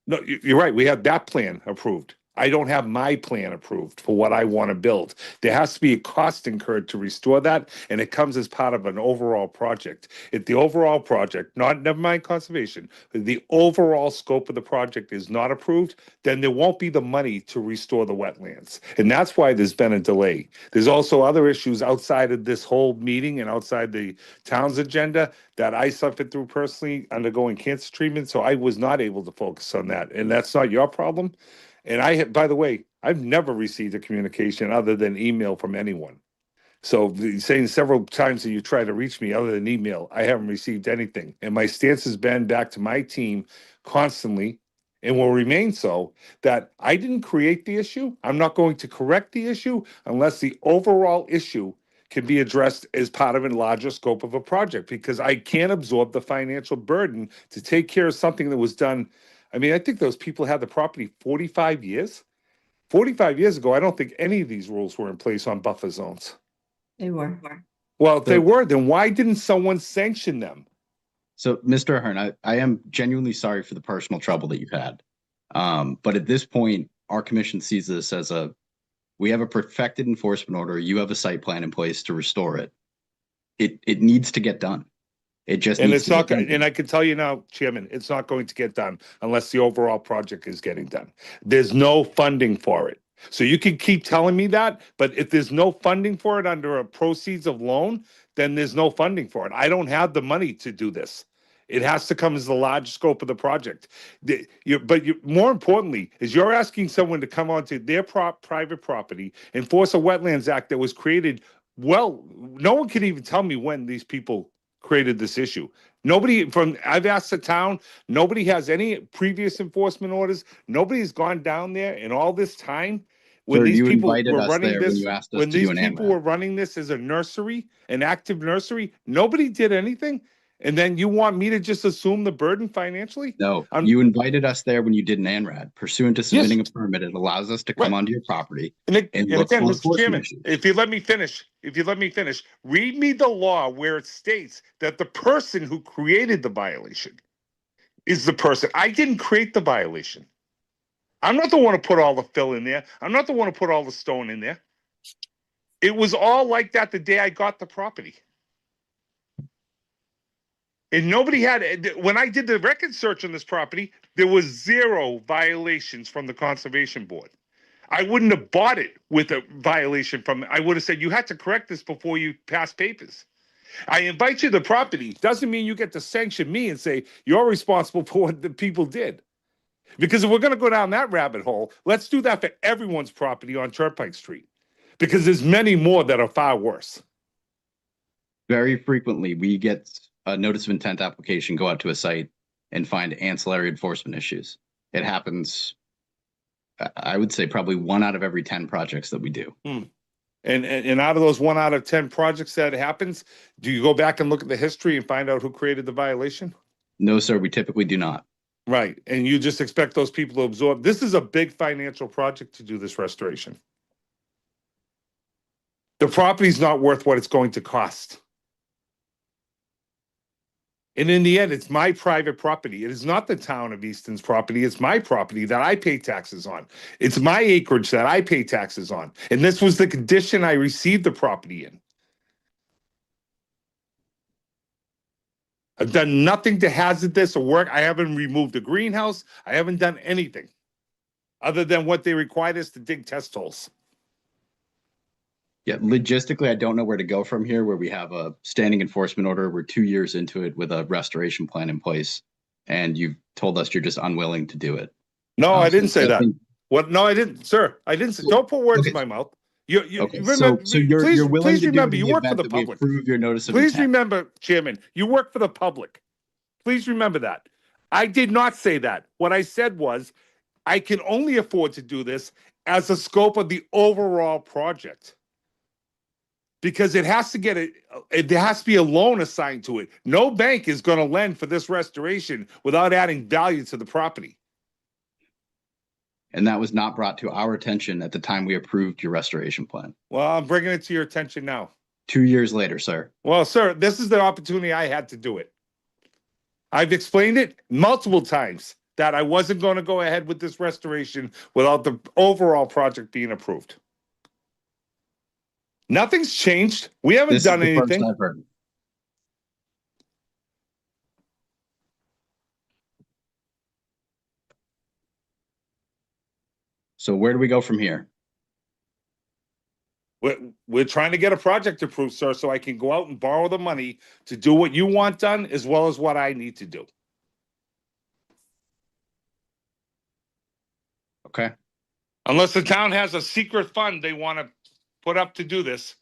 No, you're right. We have that plan approved. I don't have my plan approved for what I want to build. There has to be a cost incurred to restore that, and it comes as part of an overall project. If the overall project, never mind conservation, the overall scope of the project is not approved, then there won't be the money to restore the wetlands. And that's why there's been a delay. There's also other issues outside of this whole meeting and outside the town's agenda that I suffered through personally undergoing cancer treatment, so I was not able to focus on that. And that's not your problem. And by the way, I've never received a communication other than email from anyone. So saying several times that you try to reach me other than email, I haven't received anything. And my stance has been back to my team constantly and will remain so that I didn't create the issue. I'm not going to correct the issue unless the overall issue can be addressed as part of a larger scope of a project, because I can't absorb the financial burden to take care of something that was done. I mean, I think those people had the property 45 years. 45 years ago, I don't think any of these rules were in place on buffer zones. They were. Well, if they were, then why didn't someone sanction them? So, Mr. Ahern, I am genuinely sorry for the personal trouble that you've had. But at this point, our commission sees this as we have a perfected enforcement order. You have a site plan in place to restore it. It needs to get done. It just And needs it's to not, get done. and I can tell you now, Chairman, it's not going to get done unless the overall project is getting done. There's no funding for it. So you can keep telling me that, but if there's no funding for it under a proceeds of loan, then there's no funding for it. I don't have the money to do this. It has to come as the large scope of the project. More importantly, is you're asking someone to come onto their private property, enforce a Wetlands Act that was created. Well, no one can even tell me when these people created this issue. I've asked the town, nobody has any previous enforcement orders. Nobody's gone down there in all this time when Sir, these you people invited were us running there when this, you asked us when to these do an people ANRAD. were running this as a nursery, an active nursery, nobody did anything. And then you want me to just assume the burden financially? No, I'm- you invited us there when you did an ANRAD. Pursuant to submitting Yes. a permit, it allows us to come Right. onto your property And and again, look for Mr. enforcement Chairman, issues. if you let me finish, read me the law where it states that the person who created the violation is the person. I didn't create the violation. I'm not the one to put all the fill in there. I'm not the one to put all the stone in there. It was all like that the day I got the property. And nobody had, when I did the record search on this property, there was 0 violations from the Conservation Board. I wouldn't have bought it with a violation from, I would have said, you had to correct this before you pass papers. I invite you to the property. Doesn't mean you get to sanction me and say, you're responsible for what the people did. Because if we're going to go down that rabbit hole, let's do that for everyone's property on Turnpike Street. Because there's many more that are far worse. Very frequently, we get a notice of intent application, go out to a site and find ancillary enforcement issues. It happens, I would say probably 1 out of every 10 projects that we do. And out of those 1 out of 10 projects that happens, do you go back and look at the history and find out who created the violation? No, sir, we typically do not. Right. And you just expect those people to absorb. This is a big financial project to do this restoration. The property's not worth what it's going to cost. And in the end, it's my private property. It is not the town of Easton's property. It's my property that I pay taxes on. It's my acreage that I pay taxes on. And this was the condition I received the property in. I've done nothing to hazard this or work. I haven't removed the greenhouse. I haven't done anything other than what they required us to dig test holes. Yeah, logistically, I don't know where to go from here, where we have a standing enforcement order. We're 2 years into it with a restoration plan in place, and you've told us you're just unwilling to do it. No, I So didn't say I that. think- What? No, I didn't, sir. I didn't say, don't put words in Okay. my mouth. You Okay, remember, so you're willing please to do remember, it in you the work for event the that we public. approve your notice of Please intent. remember, Chairman, you work for the public. Please remember that. I did not say that. What I said was, I can only afford to do this as the scope of the overall project. Because it has to there has to be a loan assigned to it. No bank is going to lend for this restoration without adding value to the property. And that was not brought to our attention at the time we approved your restoration plan. Well, I'm bringing it to your attention now. 2 years later, sir. Well, sir, this is the opportunity I had to do it. I've explained it multiple times that I wasn't going to go ahead with this restoration without the overall project being approved. Nothing's changed. We haven't This is done the first anything. I've heard. So where do we go from here? We're trying to get a project approved, sir, so I can go out and borrow the money to do what you want done as well as what I need to do. Okay. Unless the town has a secret fund they want to put up to do this.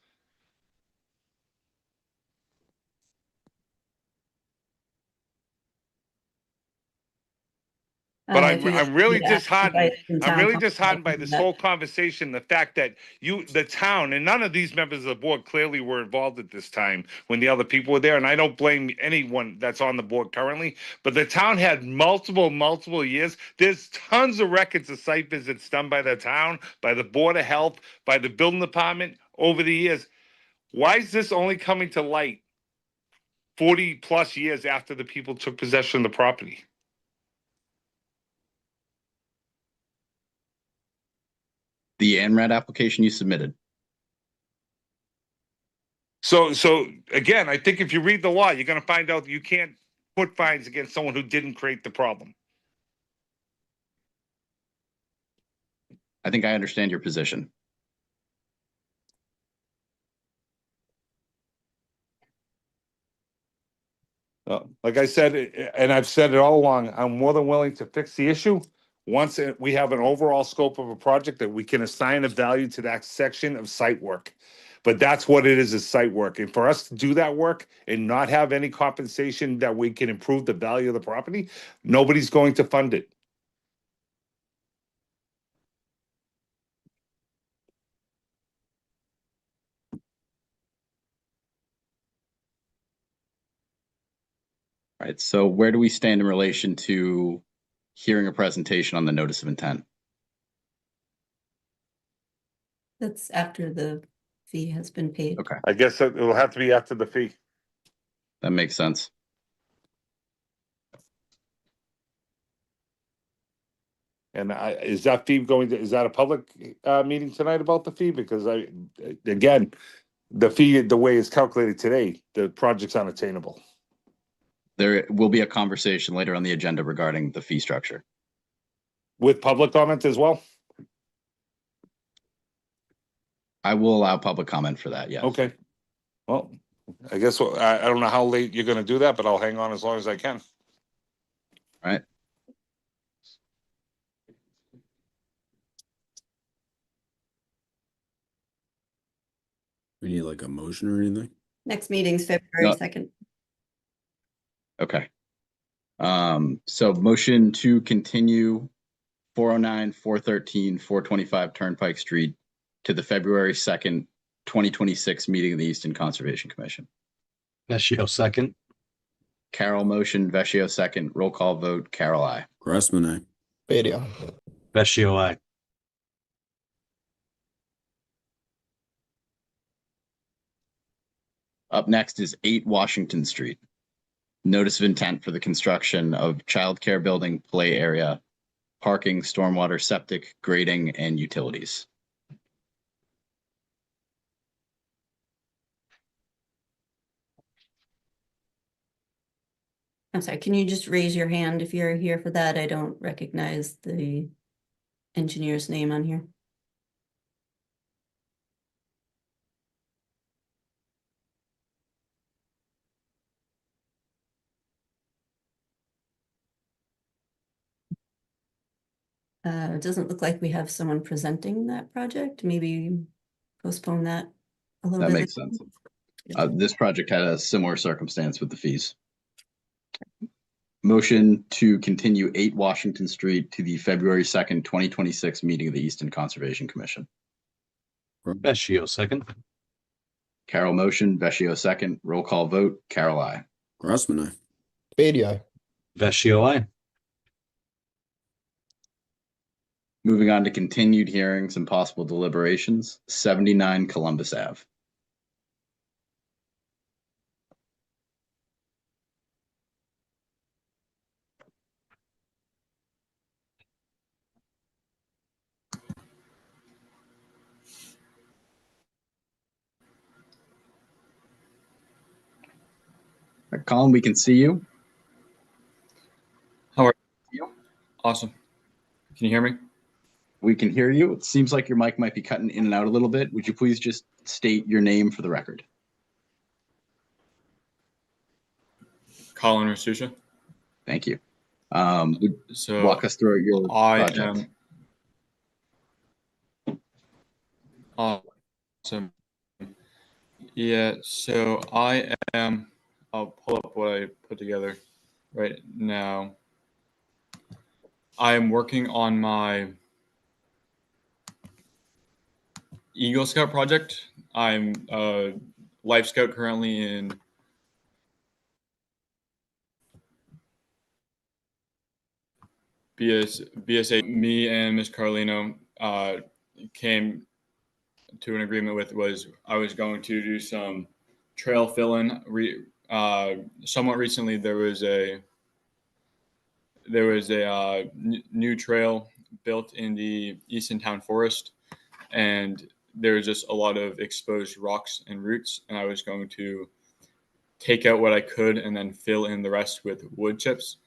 But If you I'm really would ask disheartened. advice from I'm town really council, disheartened by I can this do that. whole conversation, the fact that the town, and none of these members of the board clearly were involved at this time when the other people were there, and I don't blame anyone that's on the board currently, but the town had multiple years. There's tons of records of site visits done by the town, by the Board of Health, by the building department over the years. Why is this only coming to light 40 plus years after the people took possession of the property? The ANRAD application you submitted. So again, I think if you read the law, you're going to find out that you can't put fines against someone who didn't create the problem. I think I understand your position. Like I said, and I've said it all along, I'm more than willing to fix the issue once we have an overall scope of a project that we can assign a value to that section of site work. But that's what it is site work. And for us to do that work and not have any compensation that we can improve the value of the property, nobody's going to fund it. All right, so where do we stand in relation to hearing a presentation on the notice of intent? That's after the fee has been paid. Okay, I guess it will have to be after the fee. that makes sense. And is that fee is that a public meeting tonight about the fee? Because again, the fee, the way it's calculated today, the project's unattainable. There will be a conversation later on the agenda regarding the fee structure. With public comment as well? I will allow public comment for that, yes. Okay. Well, I guess I don't know how late you're gonna do that, but I'll hang on as long as I can. All right. We need like a motion or anything? Next meeting's February No. 2nd. Okay. So motion to continue 409, 413, 425 Turnpike Street to the February 2nd, 2026 meeting of the Easton Conservation Commission. Vecchio second. Carol motion, Vecchio second, roll call vote, Carol, I. Grossman, aye. Beatty, aye. Vecchio, aye. Up next is 8 Washington Street. Notice of intent for the construction of childcare building, play area, parking, stormwater, septic, grading, and utilities. I'm sorry, can you just raise your hand if you're here for that? I don't recognize the engineer's name on here. It doesn't look like we have someone presenting that project. Maybe postpone that a little That bit. makes sense. This project had a similar circumstance with the fees. Motion to continue 8 Washington Street to the February 2nd, 2026 meeting of the Easton Conservation Commission. Vecchio second. Carol motion, Vecchio second, roll call vote, Carol, I. Grossman, aye. Beatty, aye. Vecchio, aye. Moving on to continued hearings and possible deliberations, 79 Columbus Ave. Colin, we can see you. How are you? Awesome. Can you hear me? We can hear you. It seems like your mic might be cutting in and out a little bit. Would you please just state your name for the record? Colin Rasusha. Thank you. So Walk us through your project. Awesome. Yeah, so I'll pull up what I put together right now. I'm working on my Eagle Scout project. I'm a Life Scout currently in BSA. Me and Miss Carlino came to an agreement with was I was going to do some trail fill-in. Somewhat recently, there was a new trail built in the Easton Town Forest, and there was just a lot of exposed rocks and roots, and I was going to take out what I could and then fill in the rest with wood chips,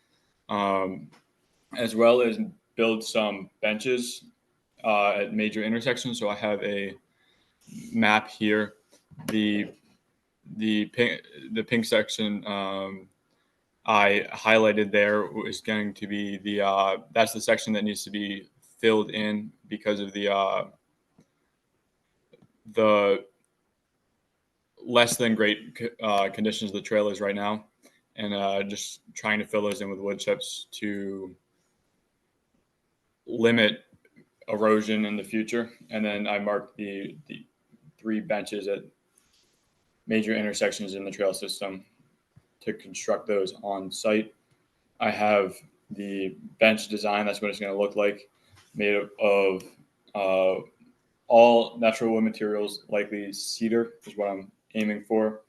as well as build some benches at major intersections. So I have a map here. The pink section I highlighted there is going to be that's the section that needs to be filled in because of the less than great conditions the trail is right now, and just trying to fill those in with wood chips to limit erosion in the future. And then I marked the 3 benches at major intersections in the trail system to construct those on site. I have the bench design. That's what it's going to look like, made of all natural wood materials, likely cedar is what I'm aiming for.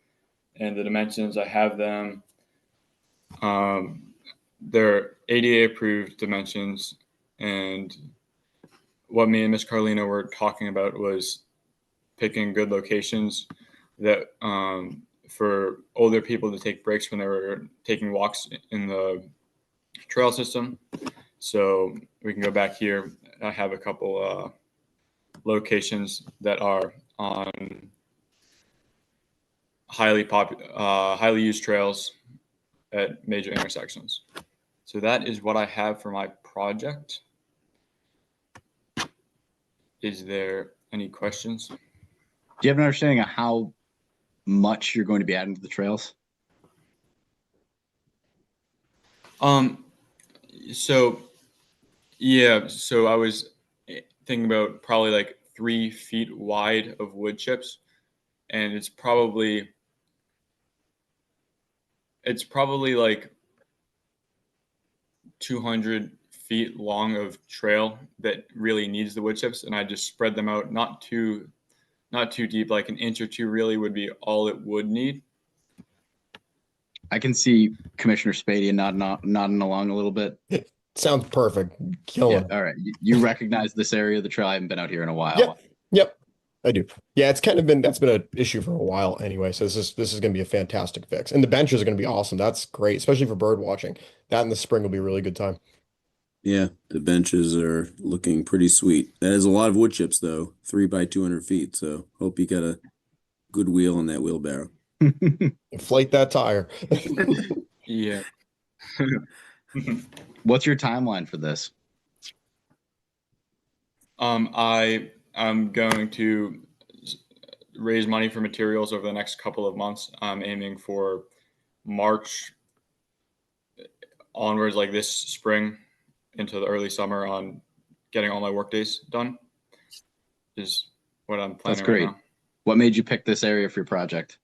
And the dimensions, I have them. They're ADA approved dimensions. And what me and Miss Carlino were talking about was picking good locations that for older people to take breaks when they were taking walks in the trail system. So we can go back here. I have a couple locations that are on highly used trails at major intersections. So that is what I have for my project. Is there any questions? Do you have an understanding of how much you're going to be adding to the trails? So I was thinking about probably like 3 feet wide of wood chips, and it's probably like 200 feet long of trail that really needs the wood chips, and I just spread them out, not too deep, like an inch or two really would be all it would need. I can see Commissioner Spadea nodding along a little bit. Sounds perfect. Killing. Yeah, all right. You recognize this area of the trail? I haven't been out here in a while. Yep, I do. Yeah, that's been an issue for a while anyway. So this is going to be a fantastic fix, and the benches are going to be awesome. That's great, especially for bird watching. That in the spring will be a really good time. Yeah, the benches are looking pretty sweet. That is a lot of wood chips though, 3 by 200 feet. So hope you got a good wheel on that wheelbarrow. Inflate that tire. Yeah. What's your timeline for this? I'm going to raise money for materials over the next couple of months. I'm aiming for March onwards, like this spring into the early summer, on getting all my work days done is what I'm planning. That's great. Right now. What made you pick this area for your project?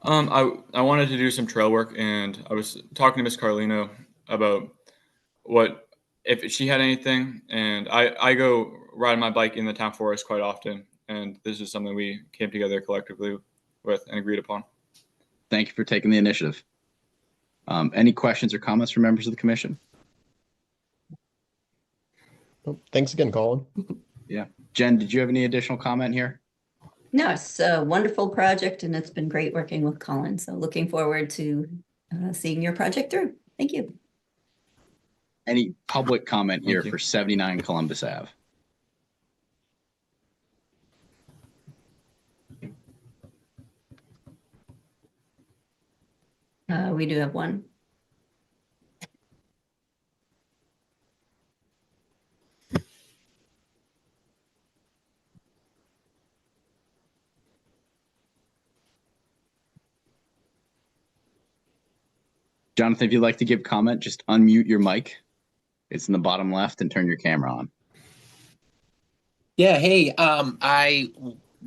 I wanted to do some trail work, and I was talking to Miss Carlino about what if she had anything, and I go ride my bike in the town forest quite often, and this is something we came together collectively with and agreed upon. Thank you for taking the initiative. Any questions or comments from members of the commission? Well, thanks again, Colin. Yeah. Jen, did you have any additional comment here? No, it's a wonderful project and it's been great working with Colin. So looking forward to seeing your project through. Thank you. Any public comment here for 79 Columbus Ave? We do have one. Jonathan, if you'd like to give comment, just unmute your mic. It's in the bottom left and turn your camera on. Yeah, hey, I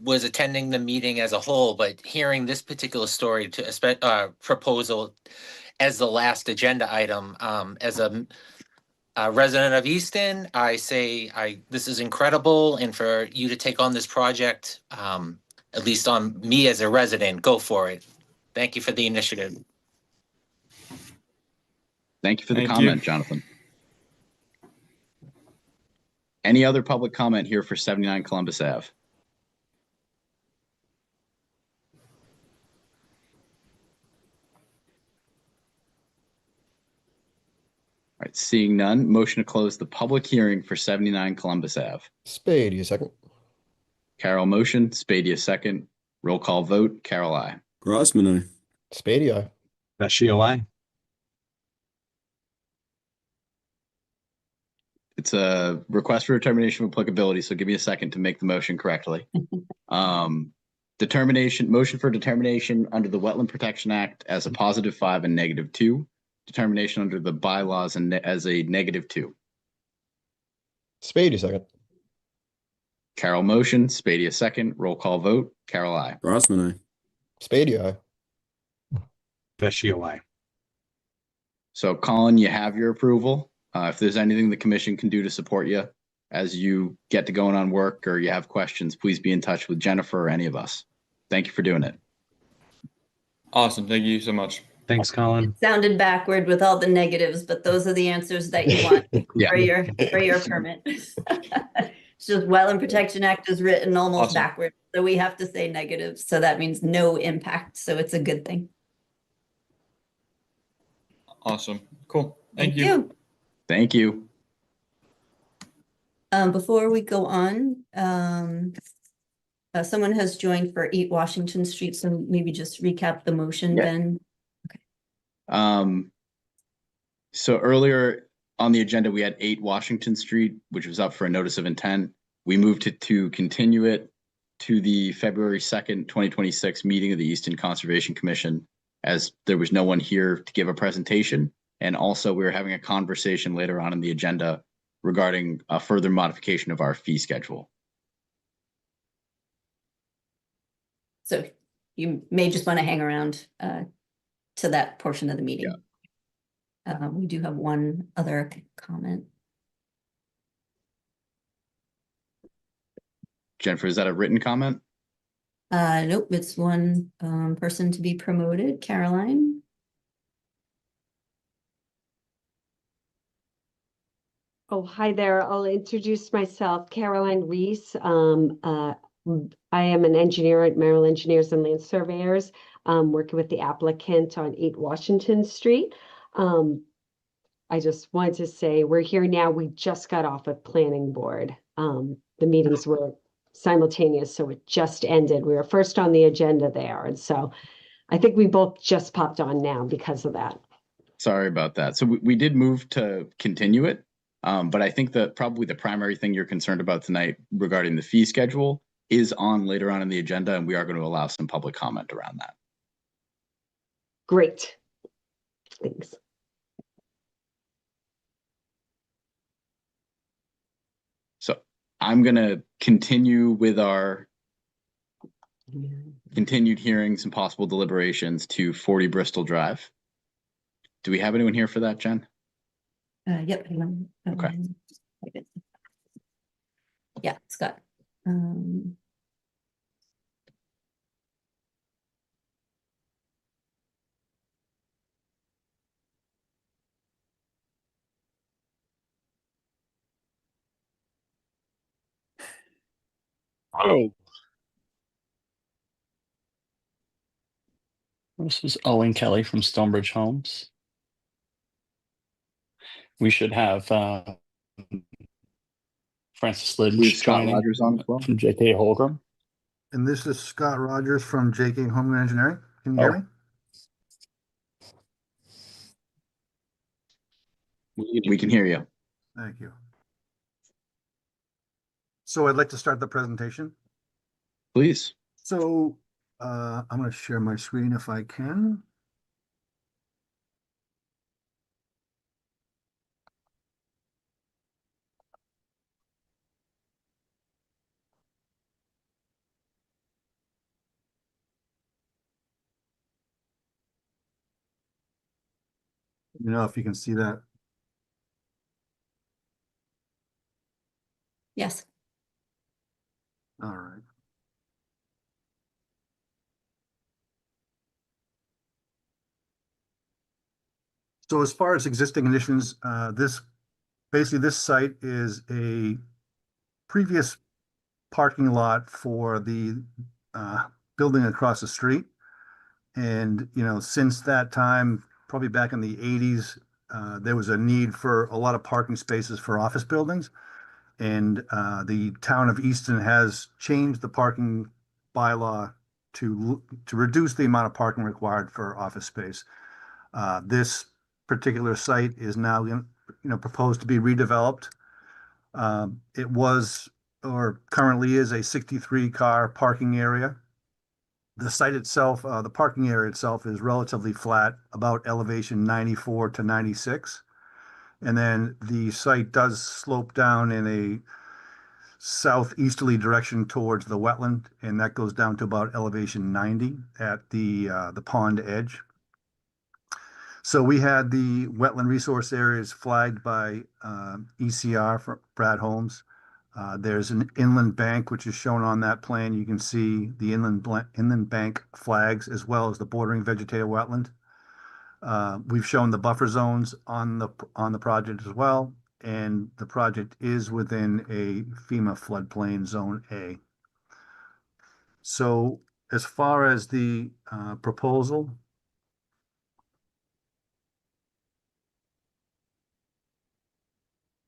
was attending the meeting as a whole, but hearing this particular story to proposal as the last agenda item, as a resident of Easton, I say this is incredible, and for you to take on this project, at least on me as a resident, go for it. Thank you for the initiative. Thank you for the comment, Jonathan. Any other public comment here for 79 Columbus Ave? All right, seeing none, motion to close the public hearing for 79 Columbus Ave. Spadea, second. Carol motion, Spadea second. Roll call vote, Carol I. Grossman, aye. Spadea. Vecchio, aye. It's a request for determination of applicability, so give me a second to make the motion correctly. Motion for determination under the Wetland Protection Act as a +5 and -2. Determination under the bylaws and as a -2. Spadea, second. Carol motion, Spadea second. Roll call vote, Carol I. Grossman, aye. Spadea, aye. FSGOI. So Colin, you have your approval. If there's anything the commission can do to support you as you get to going on work or you have questions, please be in touch with Jennifer or any of us. Thank you for doing it. Awesome. Thank you so much. Thanks, Colin. It sounded backward with all the negatives, but those are the answers that you want Yeah. for your permit. It's just Wetland Protection Act is written almost Awesome. backward, so we have to say negative, so that means no impact, so it's a good thing. Awesome. Cool. Thank you. Thank you. Before we go on, someone has joined for 8 Washington Street, so maybe just recap the motion, Yeah. Ben. So earlier on the agenda, we had 8 Washington Street, which was up for a notice of intent. We moved it to continue it to the February 2nd, 2026 meeting of the Easton Conservation Commission, as there was no one here to give a presentation. And also we were having a conversation later on in the agenda regarding a further modification of our fee schedule. So you may just want to hang around to that portion of the meeting. We do have one other comment. Jennifer, is that a written comment? Nope, it's one person to be promoted, Caroline. Oh, hi there. I'll introduce myself, Caroline Reese. I am an engineer at Merrill Engineers and Land Surveyors, working with the applicant on 8 Washington Street. I just wanted to say we're here now. We just got off of planning board. The meetings were simultaneous, so it just ended. We were first on the agenda there. And so I think we both just popped on now because of that. Sorry about that. So we did move to continue it. But I think that probably the primary thing you're concerned about tonight regarding the fee schedule is on later on in the agenda, and we are going to allow some public comment around that. Great. Thanks. So I'm going to continue with our continued hearings and possible deliberations to 40 Bristol Drive. Do we have anyone here for that, Jen? Yep. Hang on. Okay. Yeah, Scott. Oh. This is Owen Kelly from Stonebridge Homes. We should have Francis Lynch Scott joining Rogers on as well. from J.K. Holgram. And this is Scott Rogers from J.K. Holgram Engineering. Can you hear me? We can hear you. Thank you. So I'd like to start the presentation. Please. So I'm going to share my screen if I can. You know, if you can see that. Yes. All right. So as far as existing conditions, this site is a previous parking lot for the building across the street. And, you know, since that time, probably back in the 80s, there was a need for a lot of parking spaces for office buildings. And the town of Easton has changed the parking bylaw to reduce the amount of parking required for office space. This particular site is now, proposed to be redeveloped. It was, or currently is, a 63-car parking area. The site itself, the parking area itself, is relatively flat, about elevation 94 to 96. And then the site does slope down in a southeasterly direction towards the wetland, and that goes down to about elevation 90 at the pond edge. So we had the wetland resource areas flagged by ECR for Brad Holmes. There's an inland bank, which is shown on that plan. You can see the inland bank flags as well as the bordering vegetative wetland. We've shown the buffer zones on the project as well, and the project is within a FEMA floodplain zone A. So as far as the proposal,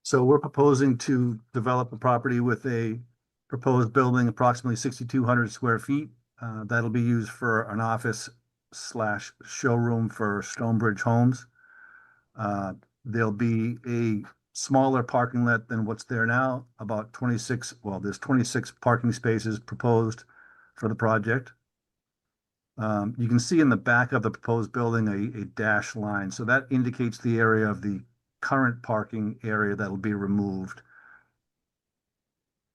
so we're proposing to develop a property with a proposed building approximately 6,200 square feet. That'll be used for an office / showroom for Stonebridge Homes. There'll be a smaller parking lot than what's there now, about 26, well, there's 26 parking spaces proposed for the project. You can see in the back of the proposed building a dashed line. So that indicates the area of the current parking area that'll be removed.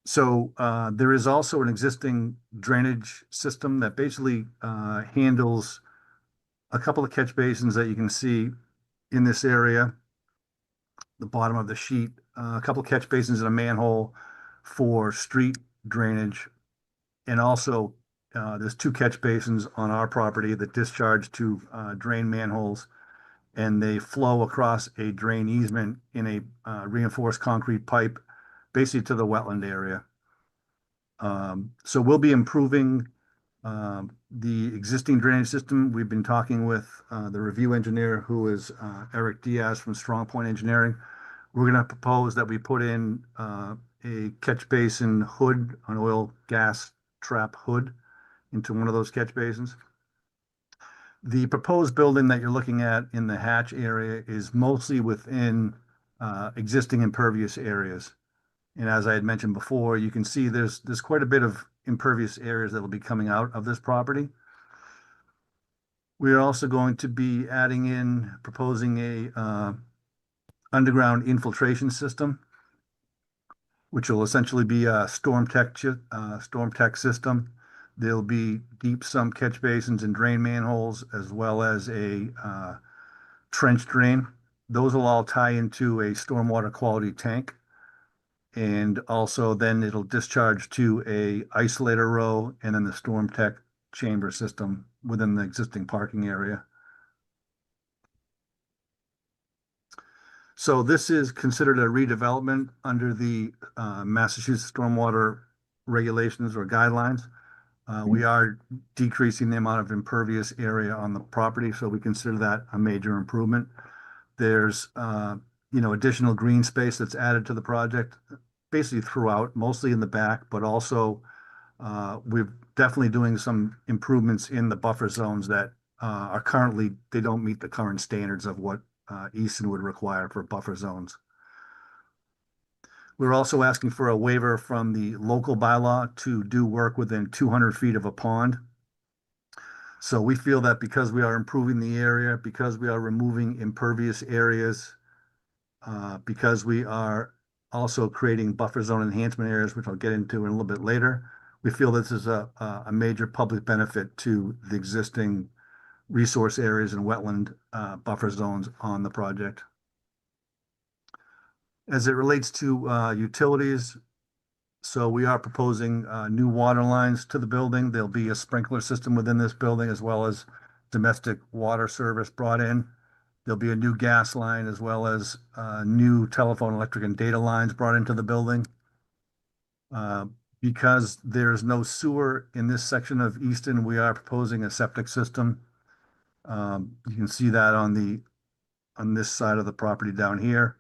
So there is also an existing drainage system that basically handles a couple of catch basins that you can see in this area, the bottom of the sheet, a couple of catch basins and a manhole for street drainage. And also there's 2 catch basins on our property that discharge to drain manholes, and they flow across a drain easement in a reinforced concrete pipe, basically to the wetland area. So we'll be improving the existing drainage system. We've been talking with the review engineer, who is Eric Diaz from Strong Point Engineering. We're going to propose that we put in a catch basin hood, an oil gas trap hood into one of those catch basins. The proposed building that you're looking at in the hatch area is mostly within existing impervious areas. And as I had mentioned before, you can see there's quite a bit of impervious areas that will be coming out of this property. We are also going to be proposing a underground infiltration system, which will essentially be a storm tech system. There'll be deep sump catch basins and drain manholes, as well as a trench drain. Those will all tie into a stormwater quality tank. And also then it'll discharge to a isolator row and then the storm tech chamber system within the existing parking area. So this is considered a redevelopment under the Massachusetts stormwater regulations or guidelines. We are decreasing the amount of impervious area on the property, so we consider that a major improvement. There's additional green space that's added to the project, basically throughout, mostly in the back, but also we're definitely doing some improvements in the buffer zones that are currently, they don't meet the current standards of what Easton would require for buffer zones. We're also asking for a waiver from the local bylaw to do work within 200 feet of a pond. So we feel that because we are improving the area, because we are removing impervious areas, because we are also creating buffer zone enhancement areas, which I'll get into in a little bit later, we feel this is a major public benefit to the existing resource areas and wetland buffer zones on the project. As it relates to utilities, so we are proposing new water lines to the building. There'll be a sprinkler system within this building, as well as domestic water service brought in. There'll be a new gas line, as well as new telephone, electric, and data lines brought into the building. Because there's no sewer in this section of Easton, we are proposing a septic system. You can see that on this side of the property down here.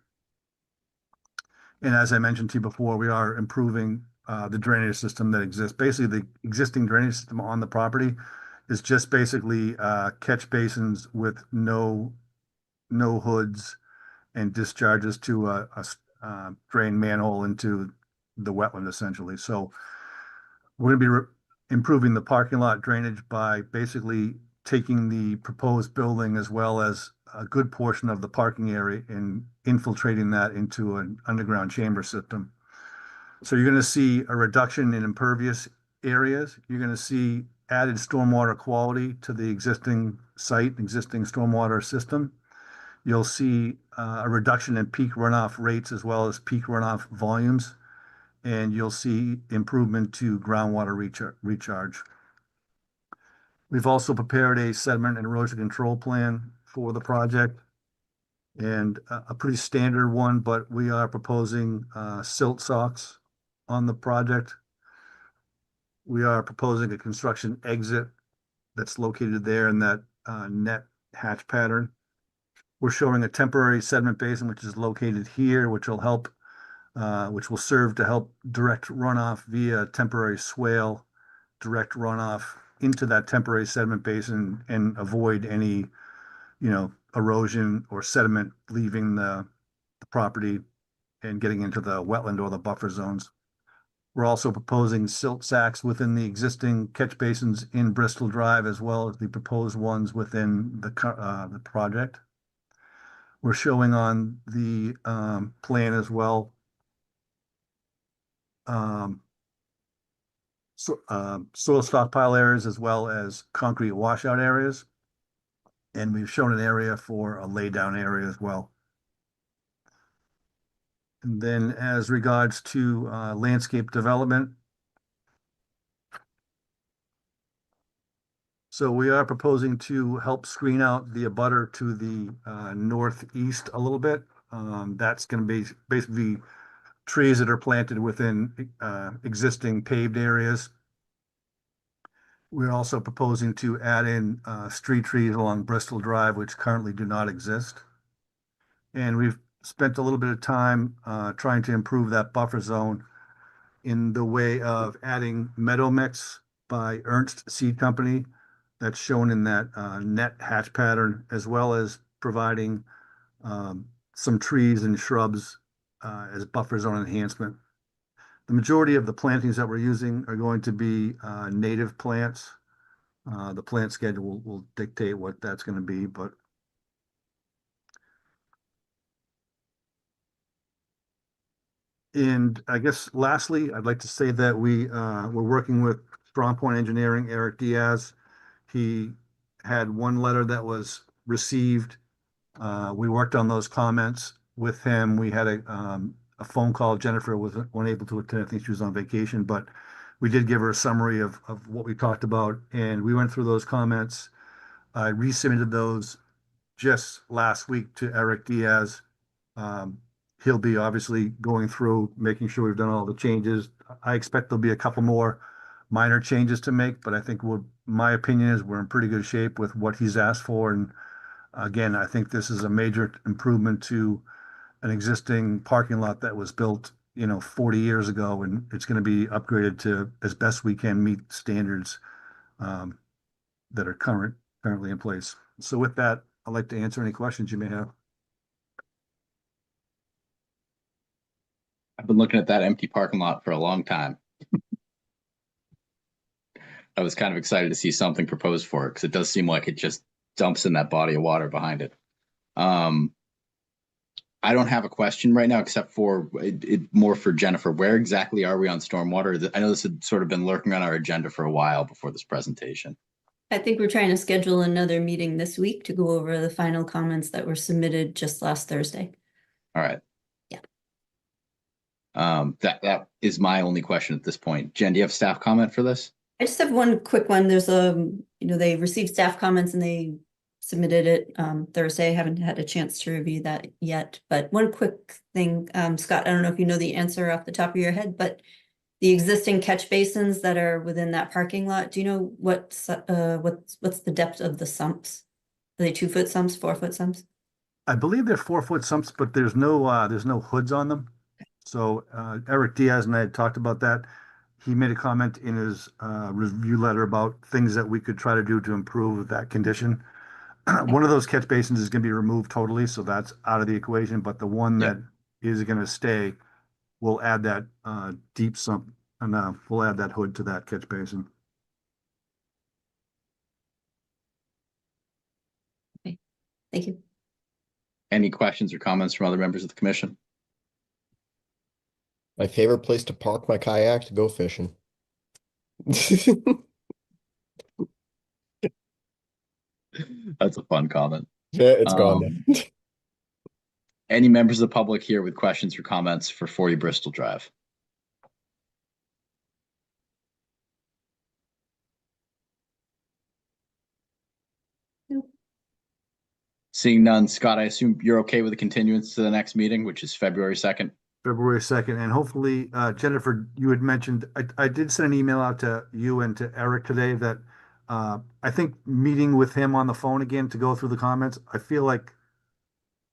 And as I mentioned to you before, we are improving the drainage system that exists. Basically, the existing drainage system on the property is just basically catch basins with no hoods and discharges to a drain manhole into the wetland, essentially. So we're going to be improving the parking lot drainage by basically taking the proposed building as well as a good portion of the parking area and infiltrating that into an underground chamber system. So you're going to see a reduction in impervious areas. You're going to see added stormwater quality to the existing site, existing stormwater system. you'll see a reduction in peak runoff rates as well as peak runoff volumes, and you'll see improvement to groundwater recharge. We've also prepared a sediment and erosion control plan for the project, and a pretty standard one, but we are proposing silt socks on the project. We are proposing a construction exit that's located there in that net hatch pattern. We're showing a temporary sediment basin, which is located here, which will help, which will serve to help direct runoff via temporary swale, direct runoff into that temporary sediment basin and avoid any, erosion or sediment leaving the property and getting into the wetland or the buffer zones. We're also proposing silt sacks within the existing catch basins in Bristol Drive, as well as the proposed ones within the project. We're showing on the plan as well soil stockpile areas as well as concrete washout areas. And we've shown an area for a laydown area as well. And then as regards to landscape development, so we are proposing to help screen out the abutter to the northeast a little bit. That's going to be basically trees that are planted within existing paved areas. We're also proposing to add in street trees along Bristol Drive, which currently do not exist. And we've spent a little bit of time trying to improve that buffer zone in the way of adding meadow mix by Ernst Seed Company. That's shown in that net hatch pattern, as well as providing some trees and shrubs as buffer zone enhancement. The majority of the plantings that we're using are going to be native plants. The plant schedule will dictate what that's going to be, but and I guess lastly, I'd like to say that we're working with Strong Point Engineering, Eric Diaz. He had one letter that was received. We worked on those comments with him. We had a phone call. Jennifer was unable to attend. I think she was on vacation, but we did give her a summary of what we talked about, and we went through those comments. I resubmitted those just last week to Eric Diaz. He'll be obviously going through, making sure we've done all the changes. I expect there'll be a couple more minor changes to make, but I think my opinion is we're in pretty good shape with what he's asked for. And again, I think this is a major improvement to an existing parking lot that was built, 40 years ago, and it's going to be upgraded to as best we can meet standards that are currently in place. So with that, I'd like to answer any questions you may have. I've been looking at that empty parking lot for a long time. I was kind of excited to see something proposed for it because it does seem like it just dumps in that body of water behind it. I don't have a question right now, except for it more for Jennifer. Where exactly are we on stormwater? I know this had sort of been lurking on our agenda for a while before this presentation. I think we're trying to schedule another meeting this week to go over the final comments that were submitted just last Thursday. All right. Yeah. That is my only question at this point. Jen, do you have staff comment for this? I just have one quick one. There's they received staff comments and they submitted it Thursday. I haven't had a chance to review that yet, but one quick thing, Scott, I don't know if you know the answer off the top of your head, but the existing catch basins that are within that parking lot, do you know what's the depth of the sumps? Are they 2-foot sumps, 4-foot sumps? I believe they're 4-foot sumps, but there's no hoods on them. So Eric Diaz and I had talked about that. He made a comment in his review letter about things that we could try to do to improve that condition. One of those catch basins is going to be removed totally, so that's out of the equation. But the one that is going to stay, we'll add that deep sump, and we'll add that hood to that catch basin. Okay, thank you. Any questions or comments from other members of the commission? My favorite place to park my kayak to go fishing. That's a fun comment. Yeah, it's gone now. Any members of the public here with questions or comments for 40 Bristol Drive? Nope. Seeing none, Scott, I assume you're okay with the continuance to the next meeting, which is February 2nd? February 2nd, and hopefully, Jennifer, you had mentioned, I did send an email out to you and to Eric today that I think meeting with him on the phone again to go through the comments, I feel like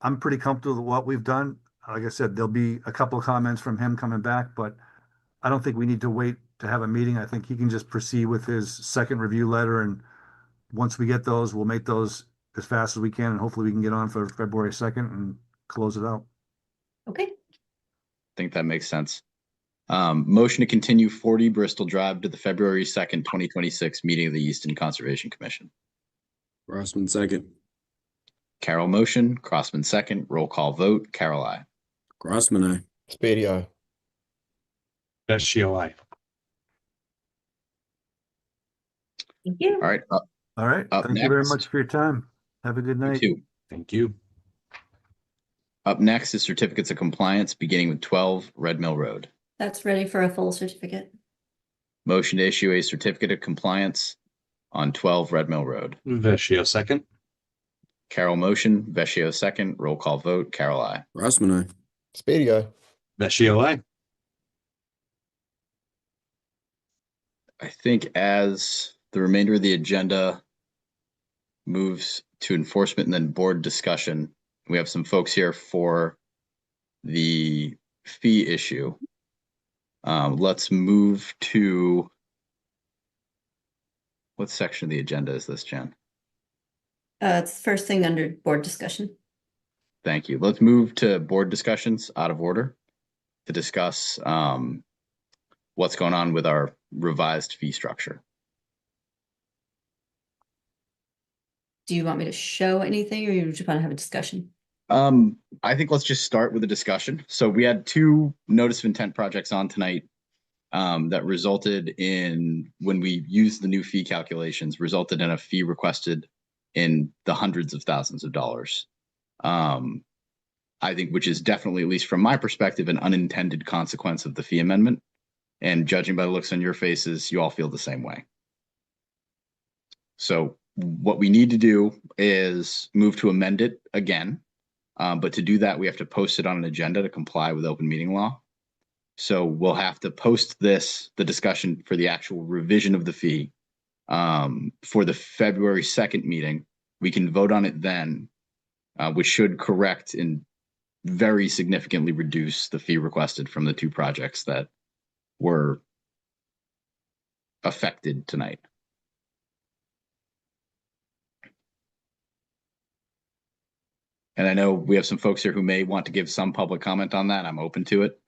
I'm pretty comfortable with what we've done. Like I said, there'll be a couple of comments from him coming back, but I don't think we need to wait to have a meeting. I think he can just proceed with his second review letter, and once we get those, we'll make those as fast as we can, and hopefully we can get on for February 2nd and close it out. Okay. I think that makes sense. Motion to continue 40 Bristol Drive to the February 2nd, 2026 meeting of the Easton Conservation Commission. Crossman second. Carroll motion, Crossman second, roll call vote. Carroll, aye. Crossman aye. Spady, aye. Vecchio, aye. Thank you. All right. All right. Up Thank you very next. much for your time. Have a good You night. too. Thank you. Up next is certificates of compliance, beginning with 12 Red Mill Road. That's ready for a full certificate. Motion to issue a certificate of compliance on 12 Red Mill Road. Vecchio, second. Carroll motion, Vecchio second, roll call vote. Carroll, aye. Crossman aye. Spady, aye. Vecchio, aye. I think as the remainder of the agenda moves to enforcement and then board discussion, we have some folks here for the fee issue. Let's move to, what section of the agenda is this, Jen? It's first thing under board discussion. Thank you. Let's move to board discussions out of order to discuss what's going on with our revised fee structure. Do you want me to show anything, or you just want to have a discussion? I think let's just start with a discussion. So we had two notice of intent projects on tonight that resulted in, when we used the new fee calculations, resulted in a fee requested in the hundreds of thousands of dollars. I think, which is definitely, at least from my perspective, an unintended consequence of the fee amendment. And judging by the looks on your faces, you all feel the same way. So what we need to do is move to amend it again. But to do that, we have to post it on an agenda to comply with open meeting law. So we'll have to post the discussion for the actual revision of the fee for the February 2nd meeting. We can vote on it then, which should correct and very significantly reduce the fee requested from the two projects that were affected tonight. And I know we have some folks here who may want to give some public comment on that. I'm open to it.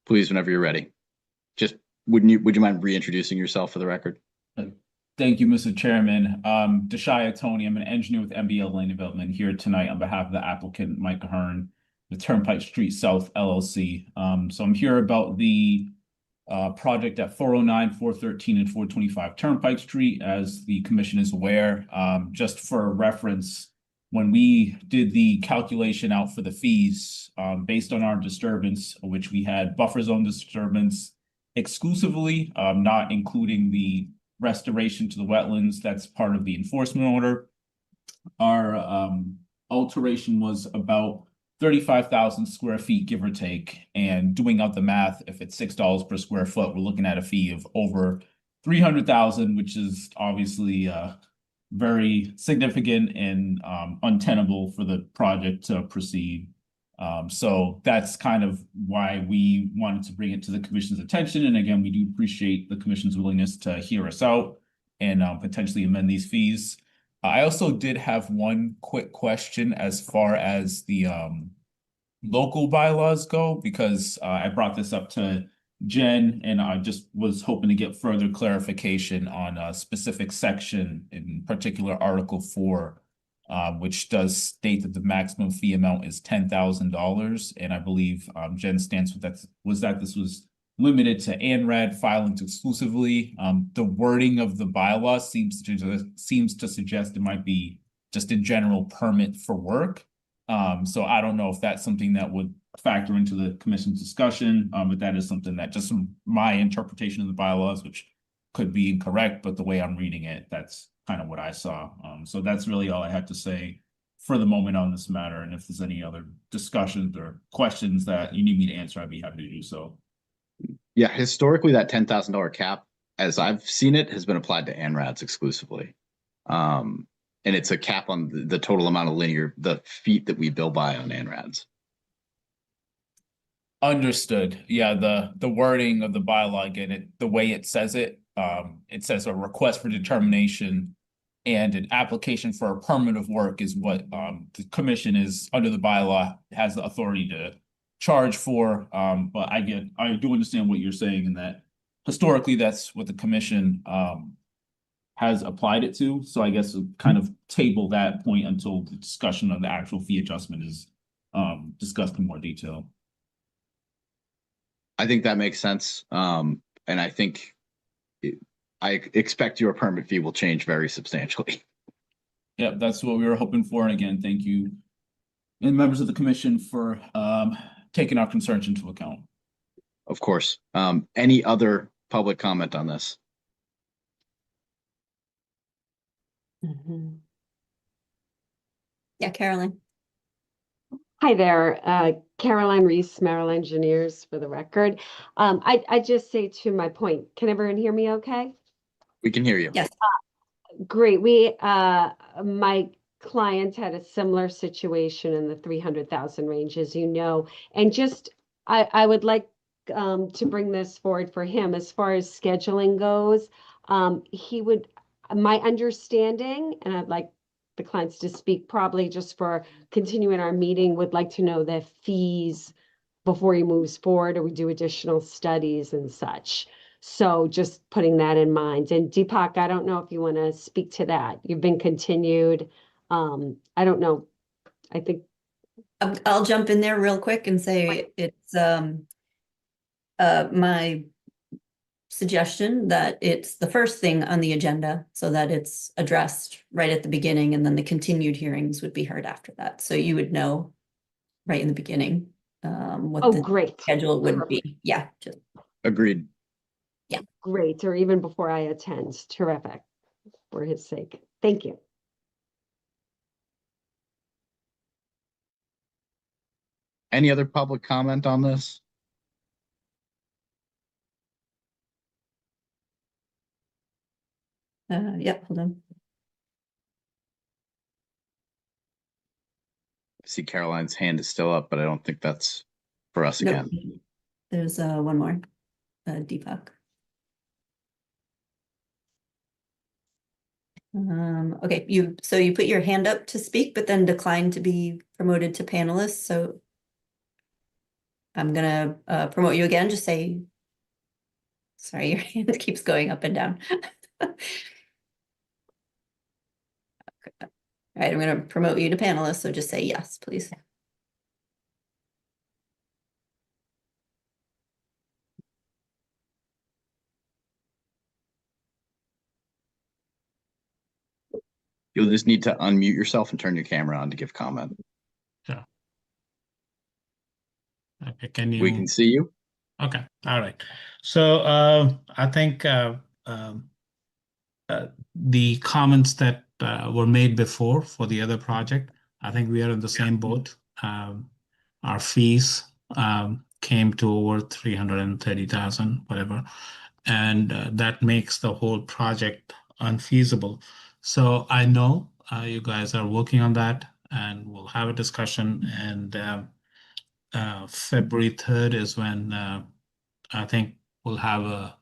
Please, whenever you're ready. Just would you mind reintroducing yourself for the record? Thank you, Mr. Chairman. Deshaya Tony, I'm an engineer with MBL Land Development here tonight on behalf of the applicant, Mike Ahern, the Turnpike Street South LLC. So I'm here about the project at 409, 413, and 425 Turnpike Street. As the commission is aware, just for reference, when we did the calculation out for the fees, based on our disturbance, which we had buffer zone disturbance exclusively, not including the restoration to the wetlands, that's part of the enforcement order. Our alteration was about 35,000 square feet, give or take. And doing out the math, if it's $6 per square foot, we're looking at a fee of over 300,000, which is obviously very significant and untenable for the project to proceed. So that's kind of why we wanted to bring it to the commission's attention. And again, we do appreciate the commission's willingness to hear us out and potentially amend these fees. I also did have one quick question as far as the local bylaws go, because I brought this up to Jen and I just was hoping to get further clarification on a specific section, in particular Article 4, which does state that the maximum fee amount is $10,000. And I believe Jen's stance with that was that this was limited to ANRAD filings exclusively. The wording of the bylaw seems to suggest it might be just a general permit for work. So I don't know if that's something that would factor into the commission's discussion, but that is something that just from my interpretation of the bylaws, which could be incorrect, but the way I'm reading it, that's kind of what I saw. So that's really all I had to say for the moment on this matter. And if there's any other discussions or questions that you need me to answer, I'd be happy to do so. Yeah, historically, that $10,000 cap, as I've seen it, has been applied to ANRADs exclusively. And it's a cap on the total amount of the feet that we bill by on ANRADs. Understood. Yeah, the wording of the bylaw, again, the way it says it says a request for determination and an application for a permit of work is what the commission is under the bylaw has the authority to charge for. But I do understand what you're saying, in that historically that's what the commission has applied it to. So I guess we'll kind of table that point until the discussion of the actual fee adjustment is discussed in more detail. I think that makes sense. And I think I expect your permit fee will change very substantially. Yeah, that's what we were hoping for. And again, thank you and members of the commission for taking our concerns into account. Of course. Any other public comment on this? Yeah, Carolyn. Hi there, Caroline Reese, Merrill Engineers for the record. I just say to my point, can everyone hear me okay? We can hear you. Yes. Great. My client had a similar situation in the 300,000 range, as you know, and just, I would like to bring this forward for him as far as scheduling goes. My understanding, and I'd like the clients to speak probably just for continuing our meeting, would like to know the fees before he moves forward, or we do additional studies and such. So just putting that in mind. And Deepak, I don't know if you want to speak to that. You've been continued. I don't know. I think I'll jump in there real quick and say it's my suggestion that it's the first thing on the agenda so that it's addressed right at the beginning, and then the continued hearings would be heard after that. So you would know right in the beginning what the great schedule would be. Yeah. Just agreed. Yeah. Great. Or even before I attend. Terrific. For his sake. Thank you. Any other public comment on this? Yeah, hold on. I see Caroline's hand is still up, but I don't think that's for us again. There's one more, Deepak. Okay, so you put your hand up to speak, but then declined to be promoted to panelist. So I'm gonna promote you again. Just say, sorry, your hand keeps going up and down. All right, I'm going to promote you to panelist, so just say yes, please. You'll just need to unmute yourself and turn your camera on to give comment. Sure. Okay, can you? We can see you. Okay, all right. So I think the comments that were made before for the other project, I think we are in the same boat. Our fees came to over 330,000, whatever, and that makes the whole project unfeasible. So I know you guys are working on that, and we'll have a discussion. And February 3rd is when I think we'll have a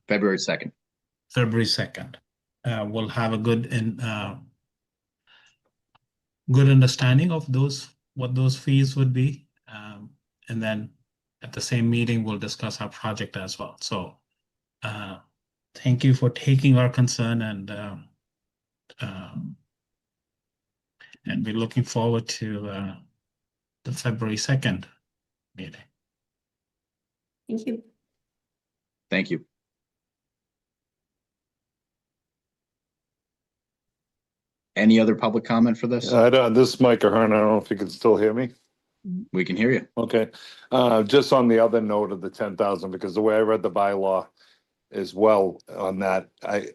February 2nd. February 2nd. We'll have a good understanding of what those fees would be. And then at the same meeting, we'll discuss our project as well. So thank you for taking our concern, and we're looking forward to the February 2nd meeting. Thank you. Thank you. Any other public comment for this? This is Mike Ahern. I don't know if you can still hear me. We can hear you. Okay. Just on the other note of the 10,000, because the way I read the bylaw as well on that, I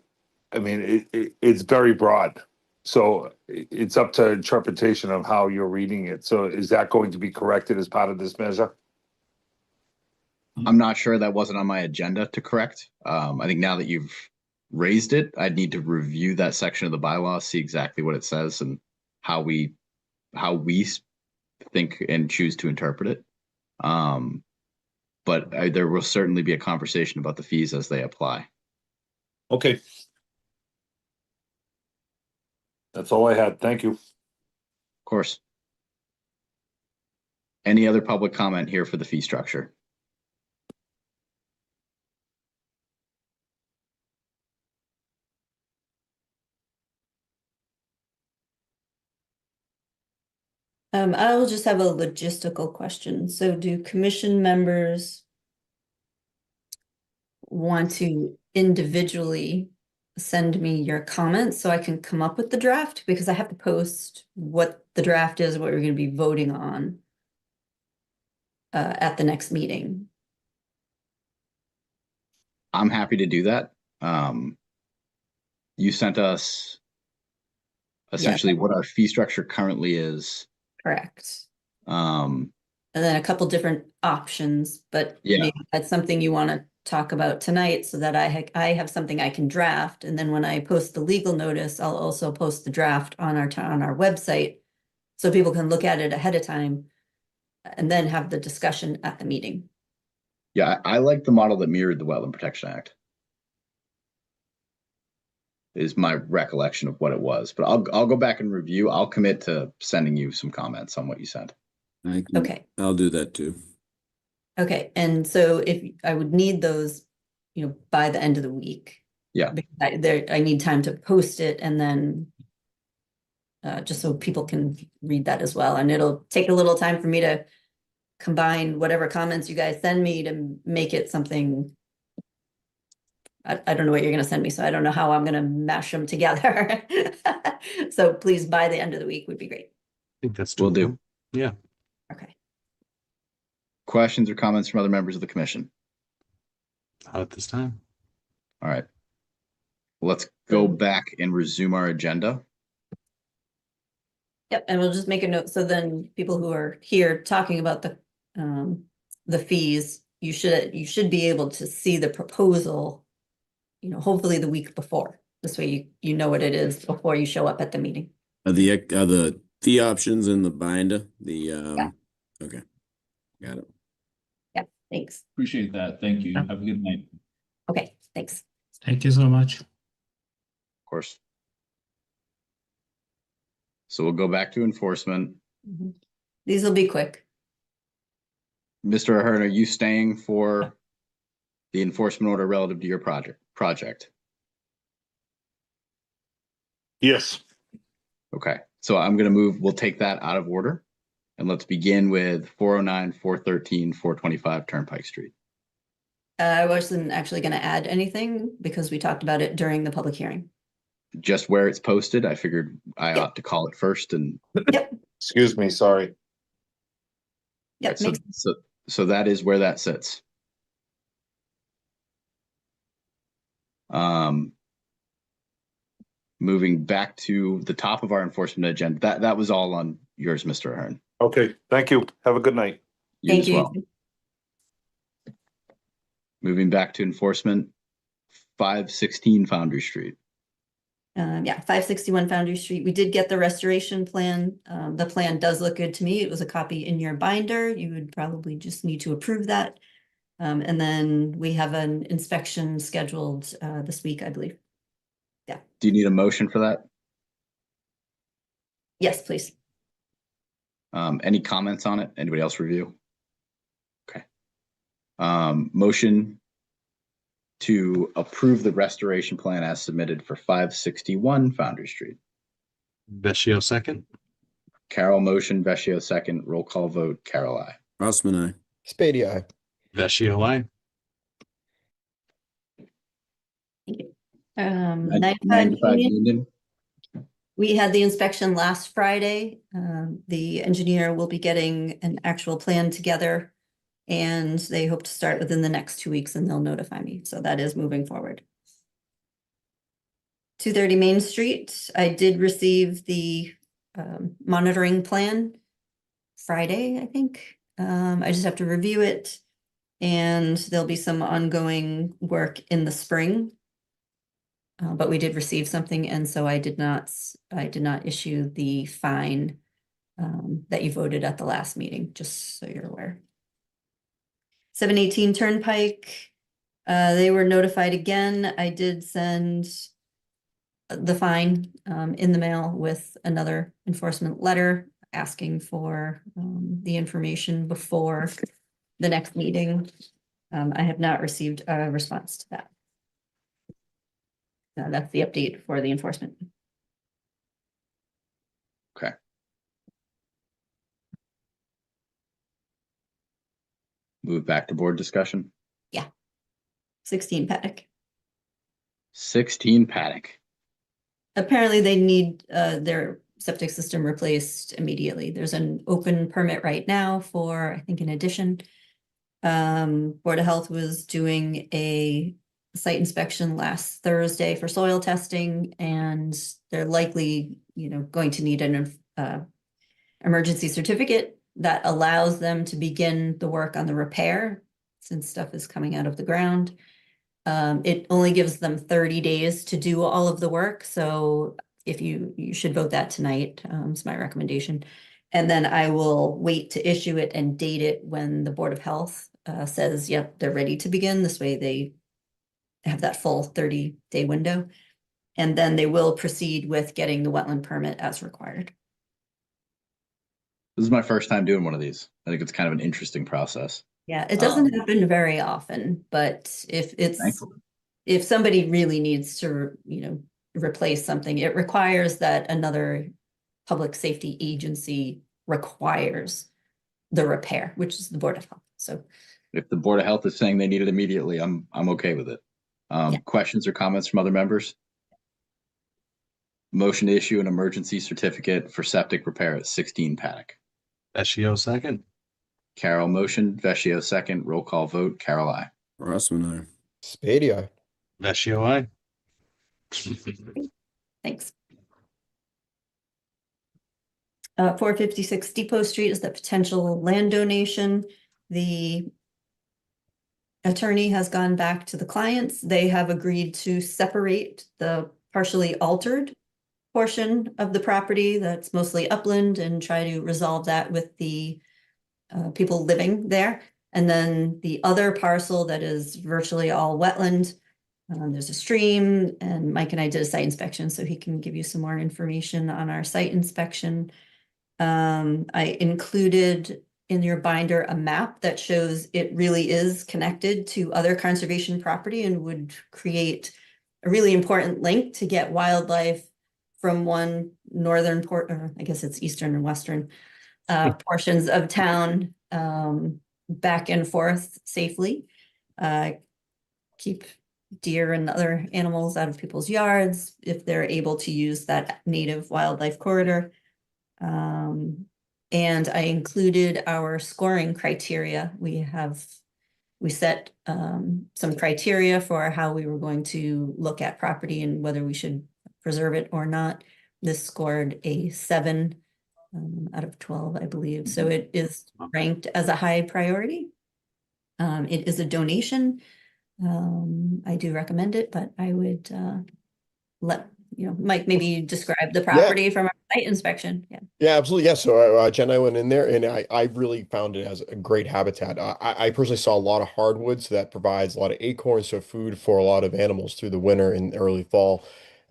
mean, it's very broad. So it's up to interpretation of how you're reading it. So is that going to be corrected as part of this measure? I'm not sure, that wasn't on my agenda to correct. I think now that you've raised it, I'd need to review that section of the bylaw, see exactly what it says and how we think and choose to interpret it. But there will certainly be a conversation about the fees as they apply. Okay. That's all I had. Thank you. Of course. Any other public comment here for the fee structure? I'll just have a logistical question. So do commission members want to individually send me your comments so I can come up with the draft? Because I have to post what the draft is, what we're going to be voting on at the next meeting. I'm happy to do that. You sent us essentially what our fee structure currently is. Correct. And then a couple different options, but maybe that's something you want to talk about tonight so that I have something I can draft. And then when I post the legal notice, I'll also post the draft on our website so people can look at it ahead of time and then have the discussion at the meeting. Yeah, I like the model that mirrored the Wetland Protection Act. Is my recollection of what it was, but I'll go back and review. I'll commit to sending you some comments on what you sent. Okay. I'll do that too. Okay, and so if I would need those, by the end of the week. Yeah. Because I need time to post it and then just so people can read that as well. And it'll take a little time for me to combine whatever comments you guys send me to make it something. I don't know what you're going to send me, so I don't know how I'm going to mash them together. So please, by the end of the week would be great. I think that's Will do. Yeah. Okay. Questions or comments from other members of the commission? Not at this time. All right. Let's go back and resume our agenda. Yep, and we'll just make a note. So then people who are here talking about the fees, you should be able to see the proposal, hopefully the week before. This way you know what it is before you show up at the meeting. Are the fee options in the binder? Okay. Got it. Yeah, thanks. Appreciate that. Thank you. Have a good night. Okay, thanks. Thank you so much. Of course. So we'll go back to enforcement. These will be quick. Mr. Ahern, are you staying for the enforcement order relative to your project? Yes. Okay, so I'm going to we'll take that out of order and let's begin with 409, 413, 425 Turnpike Street. I wasn't actually going to add anything because we talked about it during the public hearing. Just where it's posted, I figured I ought to call it first and. Yep. Excuse me, sorry. Yep. So that is where that sits. Moving back to the top of our enforcement agenda, that was all on yours, Mr. Ahern. Okay, thank you. Have a good night. Thank you. Well. Moving back to enforcement, 516 Foundry Street. Yeah, 561 Foundry Street. We did get the restoration plan. The plan does look good to me. It was a copy in your binder. You would probably just need to approve that. And then we have an inspection scheduled this week, I believe. Yeah. Do you need a motion for that? Yes, please. Any comments on it? Anybody else review? Okay. Motion to approve the restoration plan as submitted for 561 Foundry Street. Vecchio second. Carol motion, Vecchio second. Roll call vote. Carol, aye. Rossman, aye. Spady, aye. Vecchio, aye. Thank you. 95 95 Union. Union. We had the inspection last Friday. The engineer will be getting an actual plan together, and they hope to start within the next 2 weeks, and they'll notify me. So that is moving forward. 230 Main Street, I did receive the monitoring plan Friday, I think. I just have to review it, and there'll be some ongoing work in the spring. But we did receive something, and so I did not issue the fine that you voted at the last meeting, just so you're aware. 718 Turnpike, they were notified again. I did send the fine in the mail with another enforcement letter asking for the information before the next meeting. I have not received a response to that. That's the update for the enforcement. Okay. Move back to board discussion. Yeah. 16 Paddock. 16 Paddock. Apparently they need their septic system replaced immediately. There's an open permit right now for, I think, an addition. Board of Health was doing a site inspection last Thursday for soil testing, and they're likely, going to need an emergency certificate that allows them to begin the work on the repair since stuff is coming out of the ground. It only gives them 30 days to do all of the work. So if you should vote that tonight, is my recommendation. And then I will wait to issue it and date it when the Board of Health says, yep, they're ready to begin. This way they have that full 30-day window. And then they will proceed with getting the wetland permit as required. This is my first time doing one of these. I think it's kind of an interesting process. Yeah, it doesn't happen very often, but if somebody really needs to, replace something, it requires that another public safety agency requires the repair, which is the Board of Health. So if the Board of Health is saying they need it immediately, I'm okay with it. Questions or comments from other members? Motion to issue an emergency certificate for septic repair at 16 Paddock. Vecchio, second. Carol motion, Vecchio second. Roll call vote. Carol, aye. Rossman, aye. Spady, aye. Vecchio, aye. Thanks. 456 Depot Street is the potential land donation. The attorney has gone back to the clients. They have agreed to separate the partially altered portion of the property that's mostly upland and try to resolve that with the people living there. And then the other parcel that is virtually all wetland, there's a stream, and Mike and I did a site inspection, so he can give you some more information on our site inspection. I included in your binder a map that shows it really is connected to other conservation property and would create a really important link to get wildlife from one northern port, or I guess it's eastern and western portions of town back and forth safely. Keep deer and other animals out of people's yards if they're able to use that native wildlife corridor. And I included our scoring criteria. We set some criteria for how we were going to look at property and whether we should preserve it or not. This scored a 7 out of 12, I believe. So it is ranked as a high priority. It is a donation. I do recommend it, but I would let Mike maybe describe the property from our site inspection. Yeah, absolutely. Yeah. So Jen and I went in there, and I really found it as a great habitat. I personally saw a lot of hardwoods that provides a lot of acorns, so food for a lot of animals through the winter and early fall.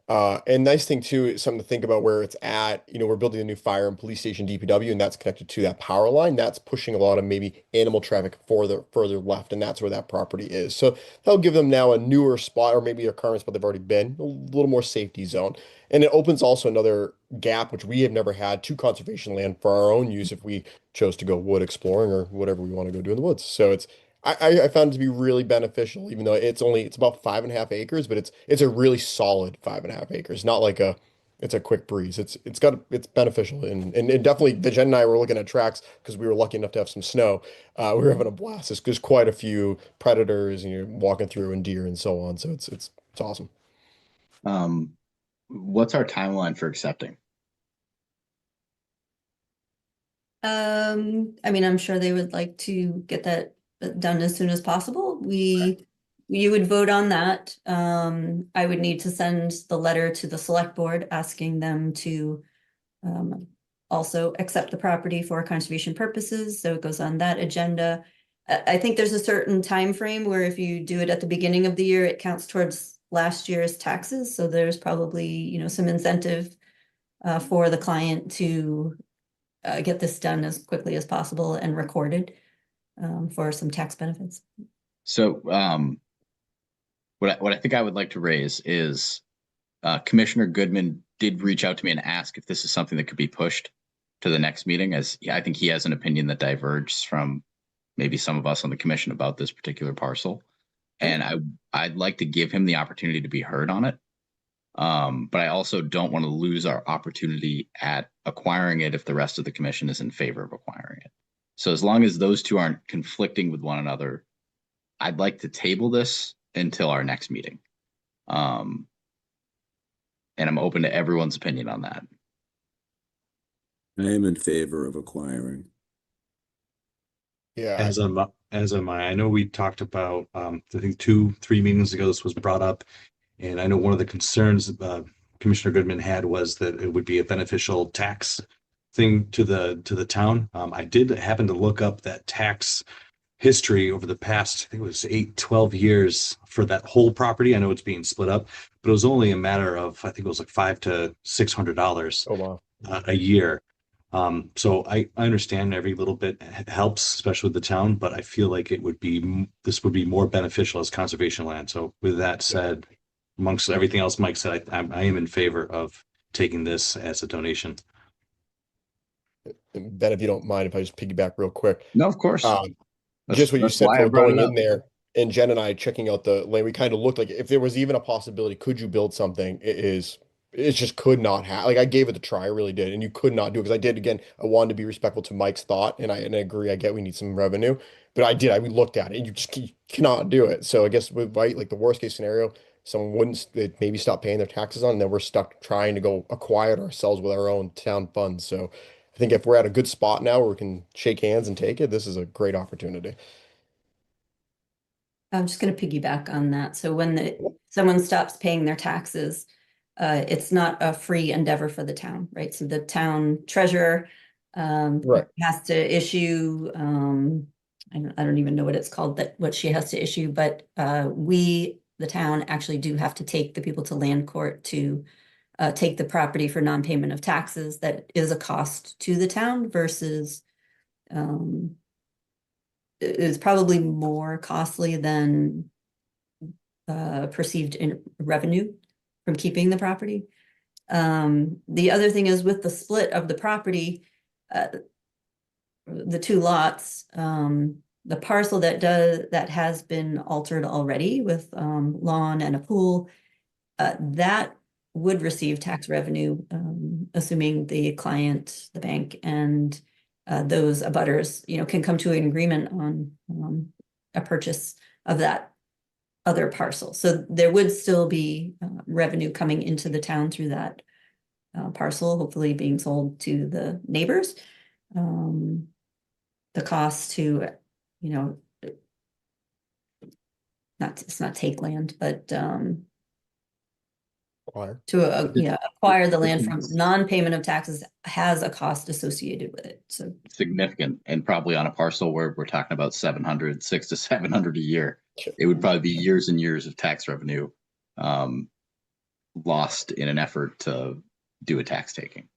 And nice thing too is something to think about where it's at. We're building a new fire and police station DPW, and that's connected to that power line. That's pushing a lot of maybe animal traffic further left, and that's where that property is. So that'll give them now a newer spot, or maybe a current spot they've already been, a little more safety zone. And it opens also another gap, which we have never had, to conservation land for our own use if we chose to go wood exploring or whatever we want to go do in the woods. So I found it to be really beneficial, even though it's about 5.5 acres, but it's a really solid 5.5 acres, not like it's a quick breeze. It's beneficial, and it definitely, the Jen and I were looking at tracks because we were lucky enough to have some snow. We were having a blast. There's quite a few predators, and you're walking through, and deer and so on. So it's awesome. What's our timeline for accepting? I mean, I'm sure they would like to get that done as soon as possible. You would vote on that. I would need to send the letter to the select board asking them to also accept the property for conservation purposes. So it goes on that agenda. I think there's a certain time frame where if you do it at the beginning of the year, it counts towards last year's taxes. So there's probably, you know, some incentive for the client to get this done as quickly as possible and recorded for some tax benefits. So what I think I would like to raise is Commissioner Goodman did reach out to me and ask if this is something that could be pushed to the next meeting, as I think he has an opinion that diverges from maybe some of us on the commission about this particular parcel. And I'd like to give him the opportunity to be heard on it. But I also don't want to lose our opportunity at acquiring it if the rest of the commission is in favor of acquiring it. So as long as those two aren't conflicting with one another, I'd like to table this until our next meeting. And I'm open to everyone's opinion on that. I am in favor of acquiring. Yeah. As am I. I know we talked about, I think 2-3 meetings ago, this was brought up. And I know one of the concerns Commissioner Goodman had was that it would be a beneficial tax thing to the town. I did happen to look up that tax history over the past, I think it was 8-12 years for that whole property. I know it's being split up, but it was only a matter of, I think it was like $500 to $600 Oh, wow. a year. So I understand every little bit helps, especially with the town, but I feel like this would be more beneficial as conservation land. So with that said, amongst everything else Mike said, I am in favor of taking this as a donation. And Ben, if you don't mind, if I just piggyback real quick. No, of course. Just what you said why I for brought going it up. in there, and Jen and I checking out the land, we kind of looked like if there was even a possibility, could you build something? It just could not have. Like I gave it a try, I really did, and you could not do it because I did. Again, I wanted to be respectful to Mike's thought, and I agree. I get we need some revenue, but I did. We looked at it, and you cannot do it. So I guess with like the worst case scenario, someone wouldn't, they'd maybe stop paying their taxes on, and then we're stuck trying to go acquire it ourselves with our own town funds. So I think if we're at a good spot now where we can shake hands and take it, this is a great opportunity. I'm just going to piggyback on that. So when someone stops paying their taxes, it's not a free endeavor for the town, right? So the town treasurer Right. has to issue, I don't even know what it's called, what she has to issue, but we, the town, actually do have to take the people to land court to take the property for non-payment of taxes. That is a cost to the town versus is probably more costly than perceived in revenue from keeping the property. The other thing is with the split of the property, the two lots, the parcel that has been altered already with lawn and a pool, that would receive tax revenue, assuming the client, the bank, and those abutters, can come to an agreement on a purchase of that other parcel. So there would still be revenue coming into the town through that parcel, hopefully being sold to the neighbors. The cost to, it's not take land, but acquire the land from non-payment of taxes has a cost associated with it. So significant, and probably on a parcel where we're talking about 600 to 700 a year, it would probably be years and years of tax revenue lost in an effort to do a tax taking.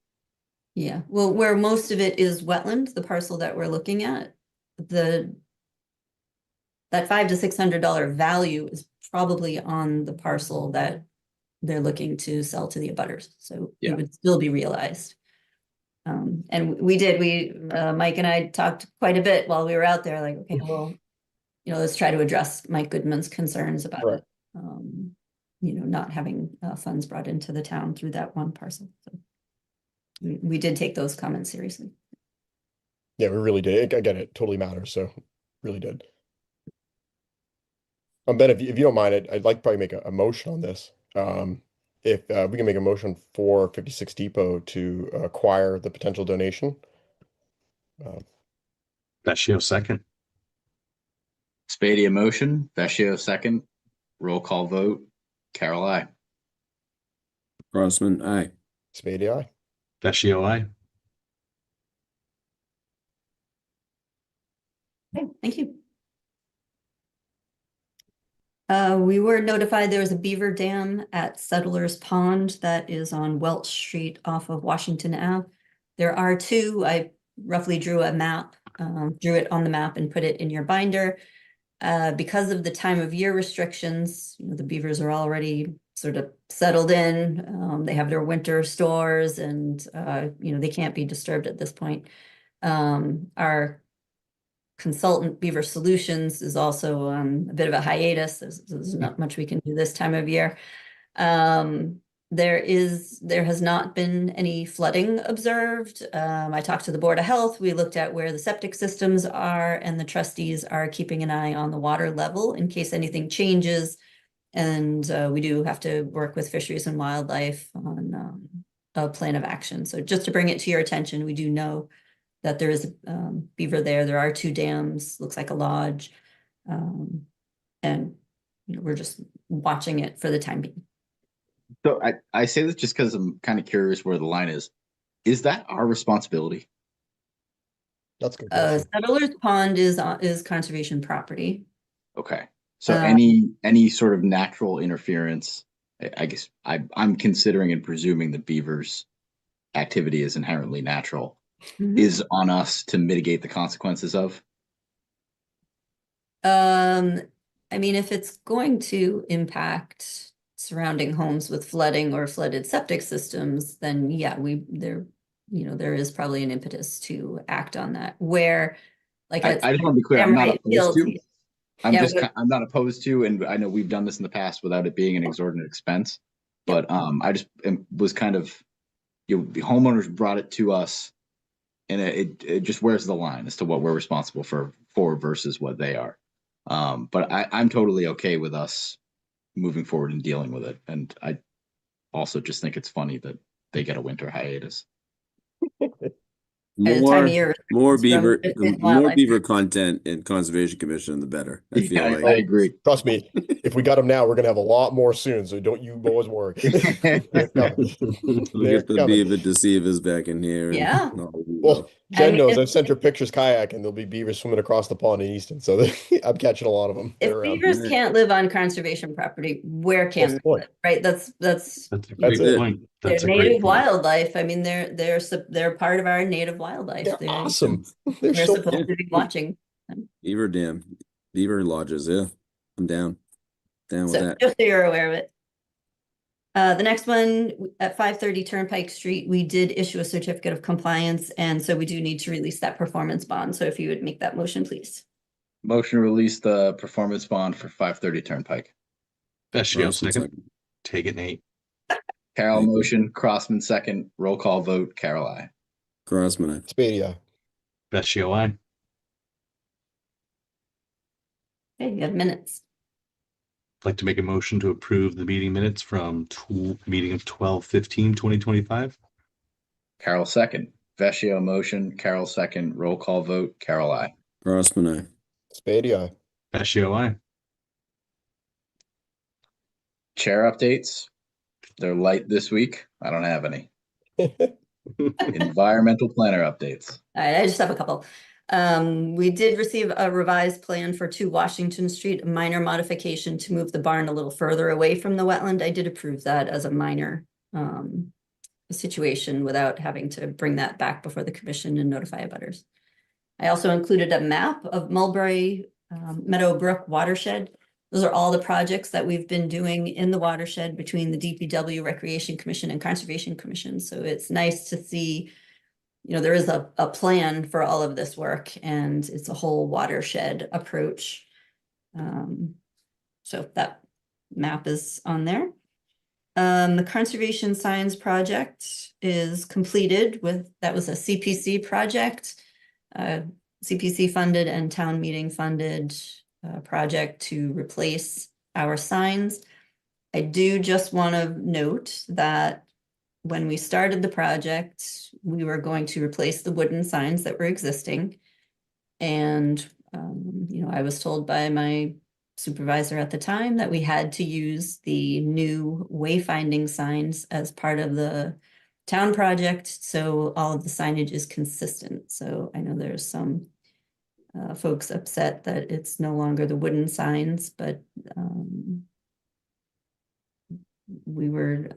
Yeah, well, where most of it is wetland, the parcel that we're looking at, that $500 to $600 value is probably on the parcel that they're looking to sell to the abutters. So it would still be realized. And Mike and I talked quite a bit while we were out there, like, okay, well, let's try to address Mike Goodman's concerns about, Right. not having funds brought into the town through that one parcel. So we did take those comments seriously. Yeah, we really did. Again, it totally matters. So really did. Ben, if you don't mind, I'd like to probably make a motion on this. If we can make a motion for 56 Depot to acquire the potential donation. Vecchio second. Spadia motion, Vecchio second, roll call vote, Carol, I. Crossman, aye. Spadia, aye. Vecchio, aye. Okay, thank you. We were notified there was a beaver dam at Settlers Pond that is on Welch Street off of Washington Ave. There are two. I roughly drew a map, drew it on the map and put it in your binder. Because of the time of year restrictions, the beavers are already sort of settled in. They have their winter stores and, they can't be disturbed at this point. Our consultant Beaver Solutions is also a bit of a hiatus. There's not much we can do this time of year. There has not been any flooding observed. I talked to the Board of Health. We looked at where the septic systems are, and the trustees are keeping an eye on the water level in case anything changes. And we do have to work with Fisheries and Wildlife on a plan of action. So just to bring it to your attention, we do know that there is beaver there. There are two dams, looks like a lodge. And we're just watching it for the time being. So I say this just because I'm kind of curious where the line is. Is that our responsibility? That's good. Settlers Pond is conservation property. Okay. So any sort of natural interference, I guess I'm considering and presuming that beavers' activity is inherently natural, is on us to mitigate the consequences of? I mean, if it's going to impact surrounding homes with flooding or flooded septic systems, then yeah, there is probably an impetus to act on that. Where, like, I just want to be clear, I'm not opposed to. I'm not opposed to, and I know we've done this in the past without it being an exorbitant expense. But I just was kind of, the homeowners brought it to us, and it just where's the line as to what we're responsible for versus what they are. But I'm totally okay with us moving forward and dealing with it. And I also just think it's funny that they get a winter hiatus. More beaver content in Conservation Commission, the better. I feel like. I agree. Trust me, if we got them now, we're gonna have a lot more soon. So don't you boys worry. They're coming. We'll get the beaver deceivers back in here. Yeah. Well, Jen knows I've sent her pictures kayak, and there'll be beavers swimming across the pond in Easton. So I'm catching a lot of them. If beavers can't live on conservation property, where can they live? Right? That's a great point. They're native wildlife. I mean, they're part of our native wildlife. They're awesome. They're so supposed cute. to be watching. Beaver dam, beaver lodges. Yeah, I'm down. Down with that. Just so you're aware of it. The next one at 530 Turnpike Street, we did issue a certificate of compliance, and so we do need to release that performance bond. So if you would make that motion, please. Motion to release the performance bond for 530 Turnpike. Vecchio second. Take it, Nate. Carol motion, Crossman second, roll call vote, Carol, I. Crossman, aye. Spadia. Vecchio, aye. Okay, you have minutes. I'd like to make a motion to approve the meeting minutes from meeting of 12/15/2025. Carol second. Vecchio motion, Carol second, roll call vote, Carol, I. Crossman, aye. Spadia. Vecchio, aye. Chair updates. They're light this week. I don't have any. Environmental planner updates. All right, I just have a couple. We did receive a revised plan for 2 Washington Street, a minor modification to move the barn a little further away from the wetland. I did approve that as a minor situation without having to bring that back before the commission and notify abutters. I also included a map of Mulberry Meadowbrook watershed. Those are all the projects that we've been doing in the watershed between the DPW, Recreation Commission, and Conservation Commission. So it's nice to see, there is a plan for all of this work, and it's a whole watershed approach. So that map is on there. The conservation signs project is completed that was a CPC project, CPC funded and town meeting funded project to replace our signs. I do just want to note that when we started the project, we were going to replace the wooden signs that were existing. And, I was told by my supervisor at the time that we had to use the new wayfinding signs as part of the town project, so all of the signage is consistent. So I know there's some folks upset that it's no longer the wooden signs, but we were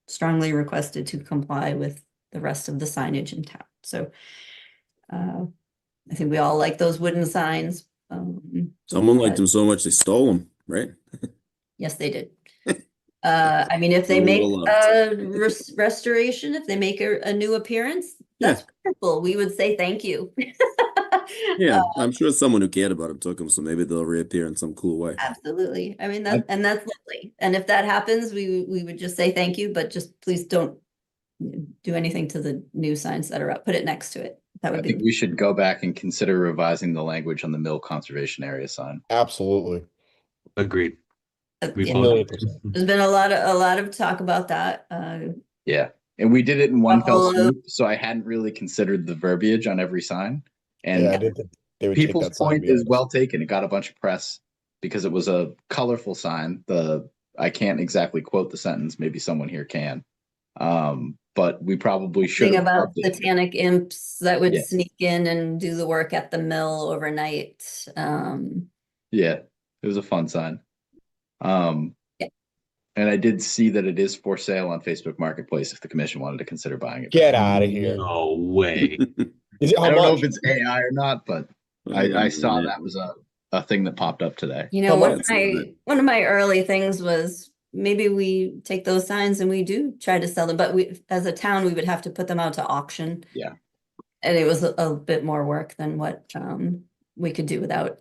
strongly requested to comply with the rest of the signage in town. So I think we all like those wooden signs. Someone liked them so much they stole them, right? Yes, they did. I mean, if they make a restoration, if they make a new appearance, that's wonderful. We would say thank you. Yeah, I'm sure someone who cared about them took them, so maybe they'll reappear in some cool way. Absolutely. I mean, that's lovely. And if that happens, we would just say thank you, but just please don't do anything to the new signs that are up. Put it next to it. That would I think we should go back and consider revising the language on the mill conservation area sign. Absolutely. Agreed. We Yeah. voted. There's been a lot of talk about that. Yeah. And we did it in one fell swoop, so I hadn't really considered the verbiage on every sign. And I did think they would take people's that sign, point to be is honest. well taken. It got a bunch of press because it was a colorful sign. I can't exactly quote the sentence. Maybe someone here can. But we probably should Thing have about updated it. satanic imps that would Yes. sneak in and do the work at the mill overnight. Yeah, it was a fun sign. Yeah. And I did see that it is for sale on Facebook Marketplace if the commission wanted to consider buying it. Get out of here. No way. Is it how I don't know much? if it's AI or not, but I saw that was a thing that popped up today. One of my early things was maybe we take those signs and we do try to sell them, but as a town, we would have to put them out to auction. Yeah. And it was a bit more work than what we could do without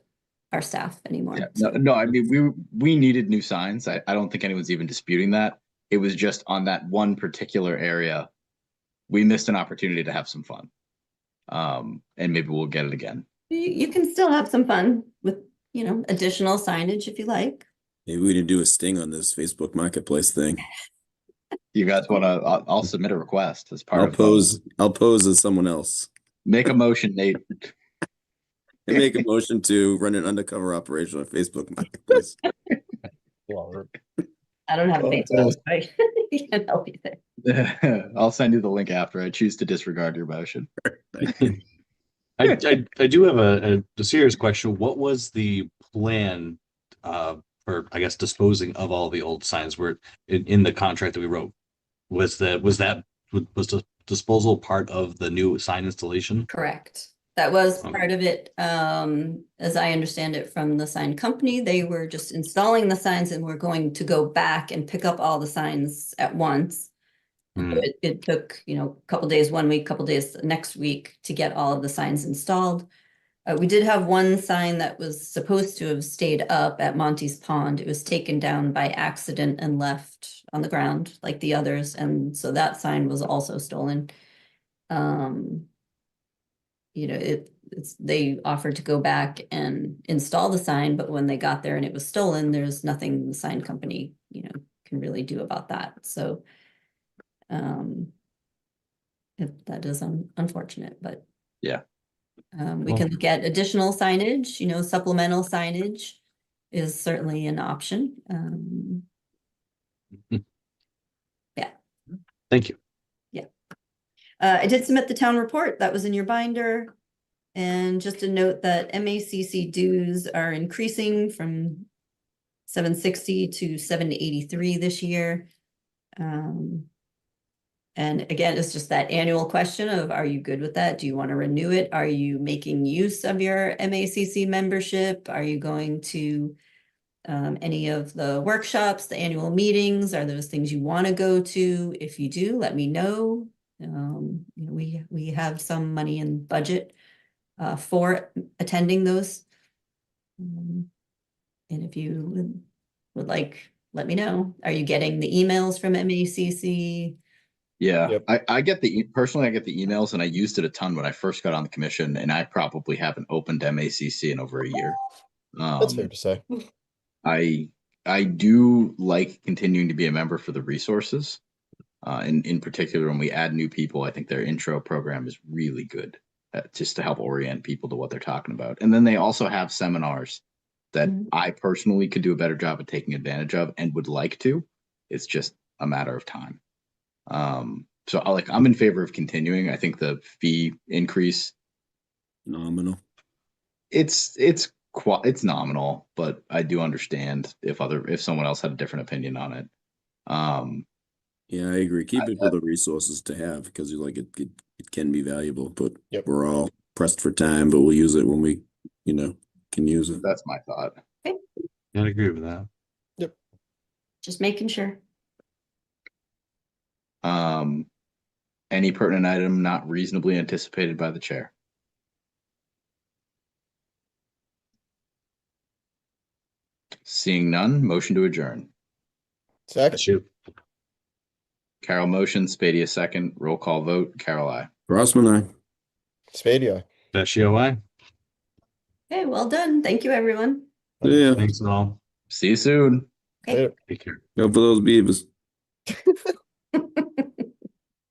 our staff anymore. Yeah. No, I mean, we needed new signs. I don't think anyone's even disputing that. It was just on that one particular area, we missed an opportunity to have some fun. And maybe we'll get it again. You can still have some fun with, additional signage if you like. Maybe we didn't do a sting on this Facebook Marketplace thing. You guys want to? I'll submit a request as part I'll pose as someone else. Make a motion, Nate. And make a motion to run an undercover operation on Facebook Marketplace. I don't have Facebook. I can't help you there. I'll send you the link after. I choose to disregard your motion. I do have a serious question. What was the plan for, I guess, disposing of all the old signs? Were in the contract that we wrote? Was the disposal part of the new sign installation? Correct. That was part of it. As I understand it from the sign company, they were just installing the signs and we're going to go back and pick up all the signs at once. It took, a couple days one week, couple days next week to get all of the signs installed. We did have one sign that was supposed to have stayed up at Monty's Pond. It was taken down by accident and left on the ground like the others. And so that sign was also stolen. They offered to go back and install the sign, but when they got there and it was stolen, there's nothing the sign company, can really do about that. So that is unfortunate, but yeah. We can look at additional signage, supplemental signage is certainly an option. Yeah. Thank you. Yeah. I did submit the town report that was in your binder. And just a note that MACC dues are increasing from 760 to 783 this year. And again, it's just that annual question of, are you good with that? Do you want to renew it? Are you making use of your MACC membership? Are you going to any of the workshops, the annual meetings? Are those things you want to go to? If you do, let me know. We have some money in budget for attending those. And if you would like, let me know. Are you getting the emails from MACC? Yeah, Yep. I get personally, I get the emails, and I used it a ton when I first got on the commission, and I probably haven't opened MACC in over a year. That's fair to say. I do like continuing to be a member for the resources. In particular, when we add new people, I think their intro program is really good, just to help orient people to what they're talking about. And then they also have seminars that I personally could do a better job of taking advantage of and would like to. It's just a matter of time. So I'm in favor of continuing. I think the fee increase, Nominal. it's nominal, but I do understand if someone else had a different opinion on it. Yeah, I agree. Keep it for the resources to have because it can be valuable, but we're all pressed for time, but we'll use it when we, can use it. That's my thought. I agree with that. Yep. Just making sure. Any pertinent item not reasonably anticipated by the chair? Seeing none, motion to adjourn. Second. Carol motion, Spadia second, roll call vote, Carol I. Grossman, aye. Spadia. Vecchio, aye. Okay, well done. Thank you, everyone. Yeah. Thanks all. See you soon. Okay. Take care. Go for those beavers.